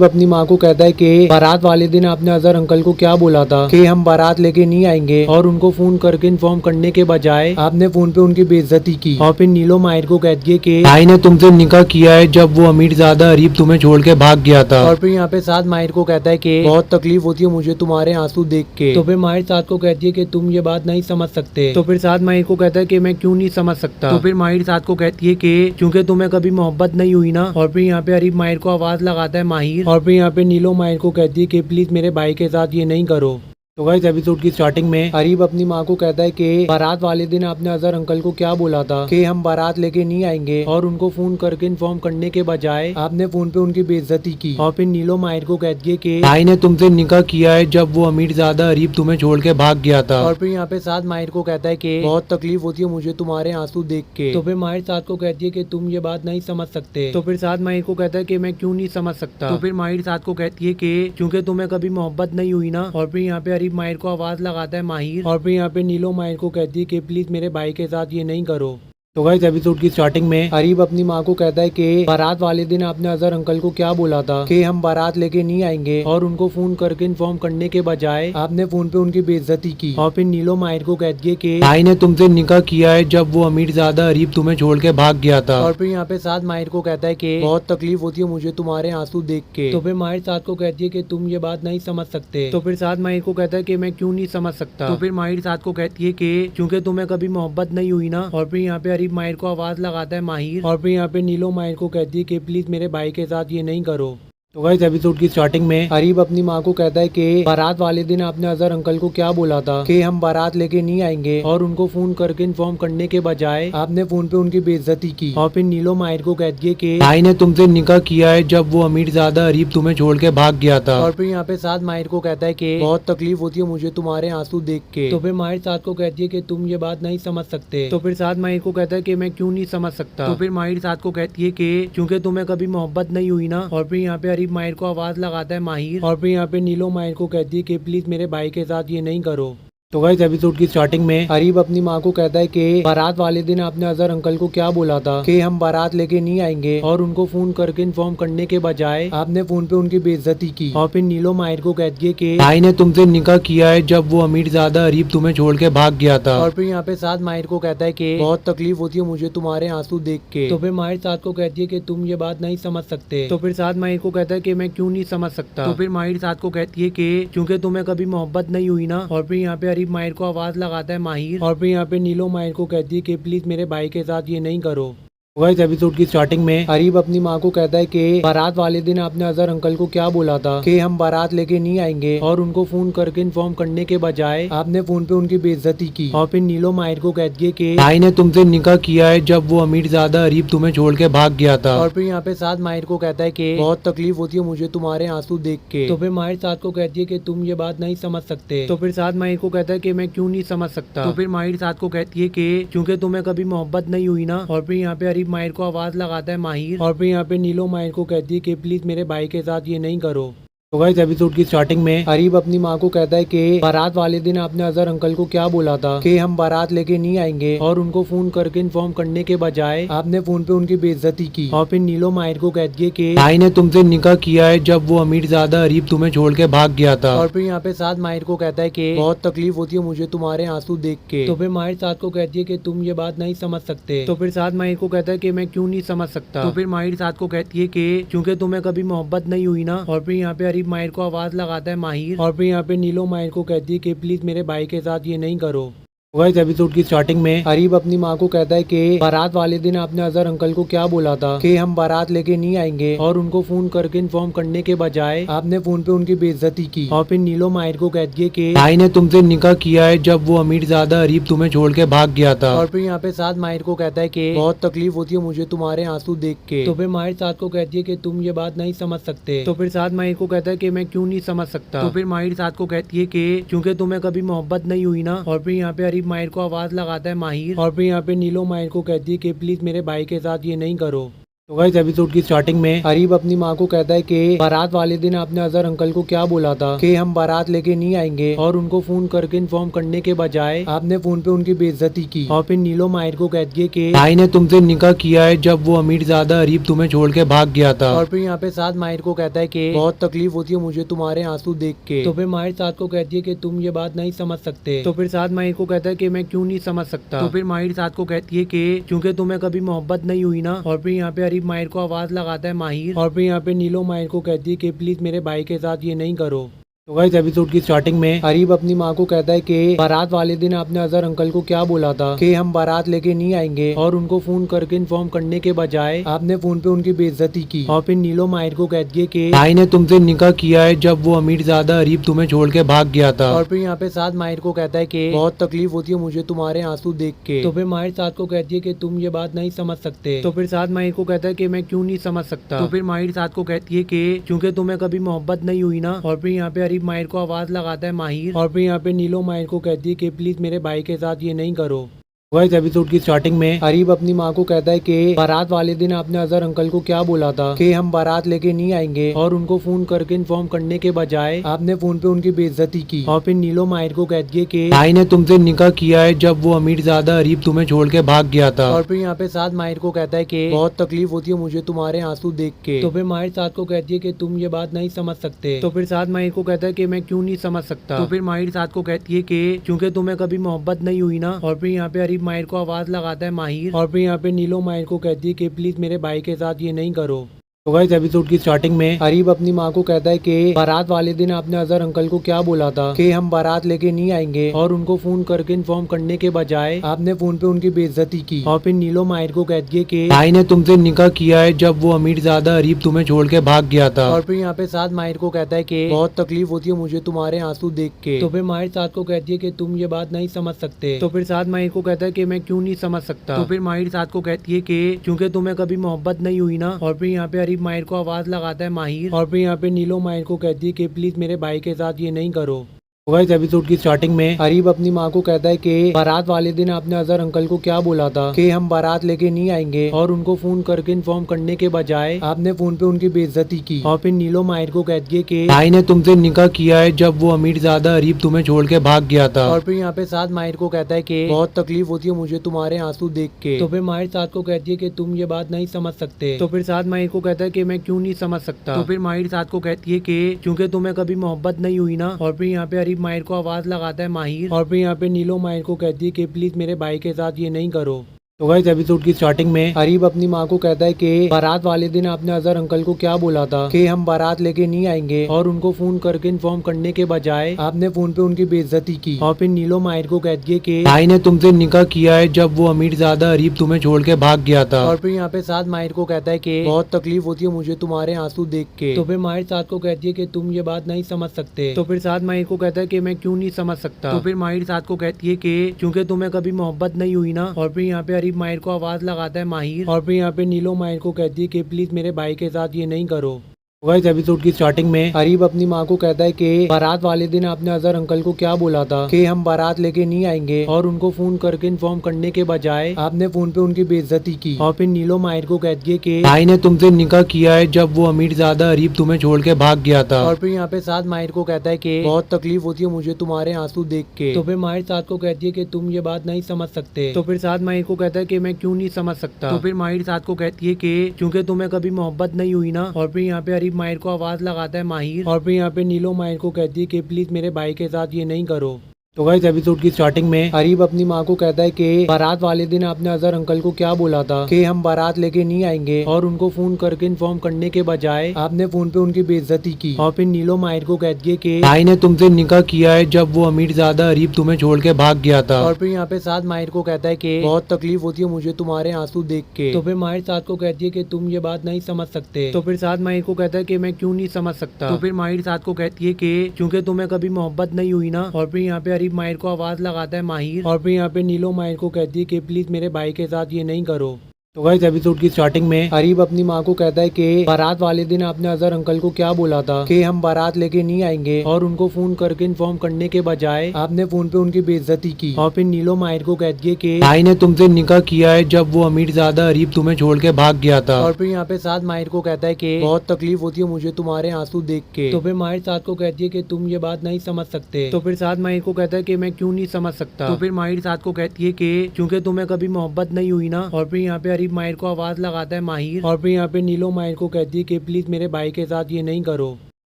वो अपनी माँ को कहता है कि बारात वाले दिन आपने अजहर अंकल को क्या बोला था कि हम बारात लेके नहीं आएंगे, और उनको फोन करके इन्फॉर्म करने के बजाय आपने फोन पे उनकी बेइज्जती की। और फिर नीलो माहिर को कहती है कि भाई ने तुमसे निकाह किया है जब वो अमीरजादा अरीब तुम्हें छोड़ के भाग गया था। और फिर यहाँ पे साद माहिर को कहता है कि बहुत तकलीफ होती है मुझे तुम्हारे आंसू देख के। तो फिर माहिर साद को कहती है कि तुम ये बात नहीं समझ सकते। तो फिर साद माहिर को कहता है कि मैं क्यों नहीं समझ सकता। तो फिर माहिर साद को कहती है कि क्योंकि तुम्हें कभी मोहब्बत नहीं हुई ना। और फिर यहाँ पे अरीब माहिर को आवाज लगाता है माहिर। और फिर यहाँ पे नीलो माहिर को कहती है कि प्लीज मेरे भाई के साथ ये नहीं करो। तो गाइस एपिसोड की स्टार्टिंग में अरीब अपनी माँ को कहता है कि बारात वाले दिन आपने अजहर अंकल को क्या बोला था कि हम बारात लेके नहीं आएंगे, और उनको फोन करके इन्फॉर्म करने के बजाय आपने फोन पे उनकी बेइज्जती की। और फिर नीलो माहिर को कहती है कि भाई ने तुमसे निकाह किया है जब वो अमीरजादा अरीब तुम्हें छोड़ के भाग गया था। और फिर यहाँ पे साद माहिर को कहता है कि बहुत तकलीफ होती है मुझे तुम्हारे आंसू देख के। तो फिर माहिर साद को कहती है कि तुम ये बात नहीं समझ सकते। तो फिर साद माहिर को कहता है कि मैं क्यों नहीं समझ सकता। तो फिर माहिर साद को कहती है कि क्योंकि तुम्हें कभी मोहब्बत नहीं हुई ना। और फिर यहाँ पे अरीब माहिर को आवाज लगाता है माहिर। और फिर यहाँ पे नीलो माहिर को कहती है कि प्लीज मेरे भाई के साथ ये नहीं करो। तो गाइस एपिसोड की स्टार्टिंग में अरीब अपनी माँ को कहता है कि बारात वाले दिन आपने अजहर अंकल को क्या बोला था कि हम बारात लेके नहीं आएंगे, और उनको फोन करके इन्फॉर्म करने के बजाय आपने फोन पे उनकी बेइज्जती की। और फिर नीलो माहिर को कहती है कि भाई ने तुमसे निकाह किया है जब वो अमीरजादा अरीब तुम्हें छोड़ के भाग गया था। और फिर यहाँ पे साद माहिर को कहता है कि बहुत तकलीफ होती है मुझे तुम्हारे आंसू देख के। तो फिर माहिर साद को कहती है कि तुम ये बात नहीं समझ सकते। तो फिर साद माहिर को कहता है कि मैं क्यों नहीं समझ सकता। तो फिर माहिर साद को कहती है कि क्योंकि तुम्हें कभी मोहब्बत नहीं हुई ना। और फिर यहाँ पे अरीब माहिर को आवाज लगाता है माहिर। और फिर यहाँ पे नीलो माहिर को कहती है कि प्लीज मेरे भाई के साथ ये नहीं करो। तो गाइस एपिसोड की स्टार्टिंग में अरीब अपनी माँ को कहता है कि बारात वाले दिन आपने अजहर अंकल को क्या बोला था कि हम बारात लेके नहीं आएंगे, और उनको फोन करके इन्फॉर्म करने के बजाय आपने फोन पे उनकी बेइज्जती की। और फिर नीलो माहिर को कहती है कि भाई ने तुमसे निकाह किया है जब वो अमीरजादा अरीब तुम्हें छोड़ के भाग गया था। और फिर यहाँ पे साद माहिर को कहता है कि बहुत तकलीफ होती है मुझे तुम्हारे आंसू देख के। तो फिर माहिर साद को कहती है कि तुम ये बात नहीं समझ सकते। तो फिर साद माहिर को कहता है कि मैं क्यों नहीं समझ सकता। तो फिर माहिर साद को कहती है कि क्योंकि तुम्हें कभी मोहब्बत नहीं हुई ना। और फिर यहाँ पे अरीब माहिर को आवाज लगाता है माहिर। और फिर यहाँ पे नीलो माहिर को कहती है कि प्लीज मेरे भाई के साथ ये नहीं करो। तो गाइस एपिसोड की स्टार्टिंग में अरीब अपनी माँ को कहता है कि बारात वाले दिन आपने अजहर अंकल को क्या बोला था कि हम बारात लेके नहीं आएंगे, और उनको फोन करके इन्फॉर्म करने के बजाय आपने फोन पे उनकी बेइज्जती की। और फिर नीलो माहिर को कहती है कि भाई ने तुमसे निकाह किया है जब वो अमीरजादा अरीब तुम्हें छोड़ के भाग गया था। और फिर यहाँ पे साद माहिर को कहता है कि बहुत तकलीफ होती है मुझे तुम्हारे आंसू देख के। तो फिर माहिर साद को कहती है कि तुम ये बात नहीं समझ सकते। तो फिर साद माहिर को कहता है कि मैं क्यों नहीं समझ सकता। तो फिर माहिर साद को कहती है कि क्योंकि तुम्हें कभी मोहब्बत नहीं हुई ना। और फिर यहाँ पे अरीब माहिर को आवाज लगाता है माहिर। और फिर यहाँ पे नीलो माहिर को कहती है कि प्लीज मेरे भाई के साथ ये नहीं करो। गाइस एपिसोड की स्टार्टिंग में अरीब अपनी माँ को कहता है कि बारात वाले दिन आपने अजहर अंकल को क्या बोला था कि हम बारात लेके नहीं आएंगे, और उनको फोन करके इन्फॉर्म करने के बजाय आपने फोन पे उनकी बेइज्जती की। और फिर नीलो माहिर को कहती है कि भाई ने तुमसे निकाह किया है जब वो अमीरजादा अरीब तुम्हें छोड़ के भाग गया था। और फिर यहाँ पे साद माहिर को कहता है कि बहुत तकलीफ होती है मुझे तुम्हारे आंसू देख के। तो फिर माहिर साद को कहती है कि तुम ये बात नहीं समझ सकते। तो फिर साद माहिर को कहता है कि मैं क्यों नहीं समझ सकता। तो फिर माहिर साद को कहती है कि क्योंकि तुम्हें कभी मोहब्बत नहीं हुई ना। और फिर यहाँ पे अरीब माहिर को आवाज लगाता है माहिर। और फिर यहाँ पे नीलो माहिर को कहती है कि प्लीज मेरे भाई के साथ ये नहीं करो। तो गाइस एपिसोड की स्टार्टिंग में अरीब अपनी माँ को कहता है कि बारात वाले दिन आपने अजहर अंकल को क्या बोला था कि हम बारात लेके नहीं आएंगे, और उनको फोन करके इन्फॉर्म करने के बजाय आपने फोन पे उनकी बेइज्जती की। और फिर नीलो माहिर को कहती है कि भाई ने तुमसे निकाह किया है जब वो अमीरजादा अरीब तुम्हें छोड़ के भाग गया था। और फिर यहाँ पे साद माहिर को कहता है कि बहुत तकलीफ होती है मुझे तुम्हारे आंसू देख के। तो फिर माहिर साद को कहती है कि तुम ये बात नहीं समझ सकते। तो फिर साद माहिर को कहता है कि मैं क्यों नहीं समझ सकता। तो फिर माहिर साद को कहती है कि क्योंकि तुम्हें कभी मोहब्बत नहीं हुई ना। और फिर यहाँ पे अरीब माहिर को आवाज लगाता है माहिर। और फिर यहाँ पे नीलो माहिर को कहती है कि प्लीज मेरे भाई के साथ ये नहीं करो। गाइस एपिसोड की स्टार्टिंग में अरीब अपनी माँ को कहता है कि बारात वाले दिन आपने अजहर अंकल को क्या बोला था कि हम बारात लेके नहीं आएंगे, और उनको फोन करके इन्फॉर्म करने के बजाय आपने फोन पे उनकी बेइज्जती की। और फिर नीलो माहिर को कहती है कि भाई ने तुमसे निकाह किया है जब वो अमीरजादा अरीब तुम्हें छोड़ के भाग गया था। और फिर यहाँ पे साद माहिर को कहता है कि बहुत तकलीफ होती है मुझे तुम्हारे आंसू देख के। तो फिर माहिर साद को कहती है कि तुम ये बात नहीं समझ सकते। तो फिर साद माहिर को कहता है कि मैं क्यों नहीं समझ सकता। तो फिर माहिर साद को कहती है कि क्योंकि तुम्हें कभी मोहब्बत नहीं हुई ना। और फिर यहाँ पे अरीब माहिर को आवाज लगाता है माहिर। और फिर यहाँ पे नीलो माहिर को कहती है कि प्लीज मेरे भाई के साथ ये नहीं करो। तो गाइस एपिसोड की स्टार्टिंग में अरीब अपनी माँ को कहता है कि बारात वाले दिन आपने अजहर अंकल को क्या बोला था कि हम बारात लेके नहीं आएंगे, और उनको फोन करके इन्फॉर्म करने के बजाय आपने फोन पे उनकी बेइज्जती की। और फिर नीलो माहिर को कहती है कि भाई ने तुमसे निकाह किया है जब वो अमीरजादा अरीब तुम्हें छोड़ के भाग गया था। और फिर यहाँ पे साथ माहिर को कहता है कि बहुत तकलीफ होती है मुझे तुम्हारे आंसू देख के। तो फिर माहिर साथ को कहती है कि तुम ये बात नहीं समझ सकते। तो फिर साथ माहिर को कहता है कि मैं क्यों नहीं समझ सकता। तो फिर माहिर साथ को कहती है कि क्योंकि तुम्हें कभी मोहब्बत नहीं हुई ना। और फिर यहाँ पे अरीब माहिर को आवाज लगाता है माहिर। और फिर यहाँ पे नीलो माहिर को कहती है कि प्लीज मेरे भाई के साथ ये नहीं करो। तो गाइस एपिसोड की स्टार्टिंग में अरीब अपनी माँ को कहता है कि बारात वाले दिन आपने अजहर अंकल को क्या बोला था कि हम बारात लेके नहीं आएंगे, और उनको फोन करके इन्फॉर्म करने के बजाय आपने फोन पे उनकी बेइज्जती की। और फिर नीलो माहिर को कहती है कि भाई ने तुमसे निकाह किया है जब वो अमीरजादा अरीब तुम्हें छोड़ के भाग गया था। और फिर यहाँ पे साथ माहिर को कहता है कि बहुत तकलीफ होती है मुझे तुम्हारे आंसू देख के। तो फिर माहिर साथ को कहती है कि तुम ये बात नहीं समझ सकते। तो फिर साथ माहिर को कहता है कि मैं क्यों नहीं समझ सकता। तो फिर माहिर साथ को कहती है कि क्योंकि तुम्हें कभी मोहब्बत नहीं हुई ना। और फिर यहाँ पे अरीब माहिर को आवाज लगाता है माहिर। और फिर यहाँ पे नीलो माहिर को कहती है कि प्लीज मेरे भाई के साथ ये नहीं करो। गाइस एपिसोड की स्टार्टिंग में अरीब अपनी माँ को कहता है कि बारात वाले दिन आपने अजहर अंकल को क्या बोला था कि हम बारात लेके नहीं आएंगे, और उनको फोन करके इन्फॉर्म करने के बजाय आपने फोन पे उनकी बेइज्जती की। और फिर नीलो माहिर को कहती है कि भाई ने तुमसे निकाह किया है जब वो अमीरजादा अरीब तुम्हें छोड़ के भाग गया था। और फिर यहाँ पे साथ माहिर को कहता है कि बहुत तकलीफ होती है मुझे तुम्हारे आंसू देख के। तो फिर माहिर साथ को कहती है कि तुम ये बात नहीं समझ सकते। तो फिर साथ माहिर को कहता है कि मैं क्यों नहीं समझ सकता। तो फिर माहिर साथ को कहती है कि क्योंकि तुम्हें कभी मोहब्बत नहीं हुई ना। और फिर यहाँ पे अरीब माहिर को आवाज लगाता है माहिर। और फिर यहाँ पे नीलो माहिर को कहती है कि प्लीज मेरे भाई के साथ ये नहीं करो। तो गाइस एपिसोड की स्टार्टिंग में अरीब अपनी माँ को कहता है कि बारात वाले दिन आपने अजहर अंकल को क्या बोला था कि हम बारात लेके नहीं आएंगे, और उनको फोन करके इन्फॉर्म करने के बजाय आपने फोन पे उनकी बेइज्जती की। और फिर नीलो माहिर को कहती है कि भाई ने तुमसे निकाह किया है जब वो अमीरजादा अरीब तुम्हें छोड़ के भाग गया था। और फिर यहाँ पे साथ माहिर को कहता है कि बहुत तकलीफ होती है मुझे तुम्हारे आंसू देख के। तो फिर माहिर साथ को कहती है कि तुम ये बात नहीं समझ सकते। तो फिर साथ माहिर को कहता है कि मैं क्यों नहीं समझ सकता। तो फिर माहिर साथ को कहती है कि क्योंकि तुम्हें कभी मोहब्बत नहीं हुई ना। और फिर यहाँ पे अरीब माहिर को आवाज लगाता है माहिर। और फिर यहाँ पे नीलो माहिर को कहती है कि प्लीज मेरे भाई के साथ ये नहीं करो। गाइस एपिसोड की स्टार्टिंग में अरीब अपनी माँ को कहता है कि बारात वाले दिन आपने अजहर अंकल को क्या बोला था कि हम बारात लेके नहीं आएंगे, और उनको फोन करके इन्फॉर्म करने के बजाय आपने फोन पे उनकी बेइज्जती की। और फिर नीलो माहिर को कहती है कि भाई ने तुमसे निकाह किया है जब वो अमीरजादा अरीब तुम्हें छोड़ के भाग गया था। और फिर यहाँ पे साथ माहिर को कहता है कि बहुत तकलीफ होती है मुझे तुम्हारे आंसू देख के। तो फिर माहिर साथ को कहती है कि तुम ये बात नहीं समझ सकते। तो फिर साथ माहिर को कहता है कि मैं क्यों नहीं समझ सकता। तो फिर माहिर साथ को कहती है कि क्योंकि तुम्हें कभी मोहब्बत नहीं हुई ना। और फिर यहाँ पे अरीब माहिर को आवाज लगाता है माहिर। और फिर यहाँ पे नीलो माहिर को कहती है कि प्लीज मेरे भाई के साथ ये नहीं करो। तो गाइस एपिसोड की स्टार्टिंग में अरीब अपनी माँ को कहता है कि बारात वाले दिन आपने अजहर अंकल को क्या बोला था कि हम बारात लेके नहीं आएंगे, और उनको फोन करके इन्फॉर्म करने के बजाय आपने फोन पे उनकी बेइज्जती की। और फिर नीलो माहिर को कहती है कि भाई ने तुमसे निकाह किया है जब वो अमीरजादा अरीब तुम्हें छोड़ के भाग गया था। और फिर यहाँ पे साथ माहिर को कहता है कि बहुत तकलीफ होती है मुझे तुम्हारे आंसू देख के। तो फिर माहिर साथ को कहती है कि तुम ये बात नहीं समझ सकते। तो फिर साथ माहिर को कहता है कि मैं क्यों नहीं समझ सकता। तो फिर माहिर साथ को कहती है कि क्योंकि तुम्हें कभी मोहब्बत नहीं हुई ना। और फिर यहाँ पे अरीब माहिर को आवाज लगाता है माहिर। और फिर यहाँ पे नीलो माहिर को कहती है कि प्लीज मेरे भाई के साथ ये नहीं करो। गाइस एपिसोड की स्टार्टिंग में अरीब अपनी माँ को कहता है कि बारात वाले दिन आपने अजहर अंकल को क्या बोला था कि हम बारात लेके नहीं आएंगे, और उनको फोन करके इन्फॉर्म करने के बजाय आपने फोन पे उनकी बेइज्जती की। और फिर नीलो माहिर को कहती है कि भाई ने तुमसे निकाह किया है जब वो अमीरजादा अरीब तुम्हें छोड़ के भाग गया था। और फिर यहाँ पे साथ माहिर को कहता है कि बहुत तकलीफ होती है मुझे तुम्हारे आंसू देख के। तो फिर माहिर साथ को कहती है कि तुम ये बात नहीं समझ सकते। तो फिर साथ माहिर को कहता है कि मैं क्यों नहीं समझ सकता। तो फिर माहिर साथ को कहती है कि क्योंकि तुम्हें कभी मोहब्बत नहीं हुई ना। और फिर यहाँ पे अरीब माहिर को आवाज लगाता है माहिर। और फिर यहाँ पे नीलो माहिर को कहती है कि प्लीज मेरे भाई के साथ ये नहीं करो। तो गाइस एपिसोड की स्टार्टिंग में अरीब अपनी माँ को कहता है कि बारात वाले दिन आपने अजहर अंकल को क्या बोला था कि हम बारात लेके नहीं आएंगे, और उनको फोन करके इन्फॉर्म करने के बजाय आपने फोन पे उनकी बेइज्जती की। और फिर नीलो माहिर को कहती है कि भाई ने तुमसे निकाह किया है जब वो अमीरजादा अरीब तुम्हें छोड़ के भाग गया था। और फिर यहाँ पे साथ माहिर को कहता है कि बहुत तकलीफ होती है मुझे तुम्हारे आंसू देख के। तो फिर माहिर साथ को कहती है कि तुम ये बात नहीं समझ सकते। तो फिर साथ माहिर को कहता है कि मैं क्यों नहीं समझ सकता। तो फिर माहिर साथ को कहती है कि क्योंकि तुम्हें कभी मोहब्बत नहीं हुई ना। और फिर यहाँ पे अरीब माहिर को आवाज लगाता है माहिर। और फिर यहाँ पे नीलो माहिर को कहती है कि प्लीज मेरे भाई के साथ ये नहीं करो। तो गाइस एपिसोड की स्टार्टिंग में अरीब अपनी माँ को कहता है कि बारात वाले दिन आपने अजहर अंकल को क्या बोला था कि हम बारात लेके नहीं आएंगे, और उनको फोन करके इन्फॉर्म करने के बजाय आपने फोन पे उनकी बेइज्जती की। और फिर नीलो माहिर को कहती है कि भाई ने तुमसे निकाह किया है जब वो अमीरजादा अरीब तुम्हें छोड़ के भाग गया था। और फिर यहाँ पे साथ माहिर को कहता है कि बहुत तकलीफ होती है मुझे तुम्हारे आंसू देख के। तो फिर माहिर साथ को कहती है कि तुम ये बात नहीं समझ सकते। तो फिर साथ माहिर को कहता है कि मैं क्यों नहीं समझ सकता। तो फिर माहिर साथ को कहती है कि क्योंकि तुम्हें कभी मोहब्बत नहीं हुई ना। और फिर यहाँ पे अरीब माहिर को आवाज लगाता है माहिर। और फिर यहाँ पे नीलो माहिर को कहती है कि प्लीज मेरे भाई के साथ ये नहीं करो।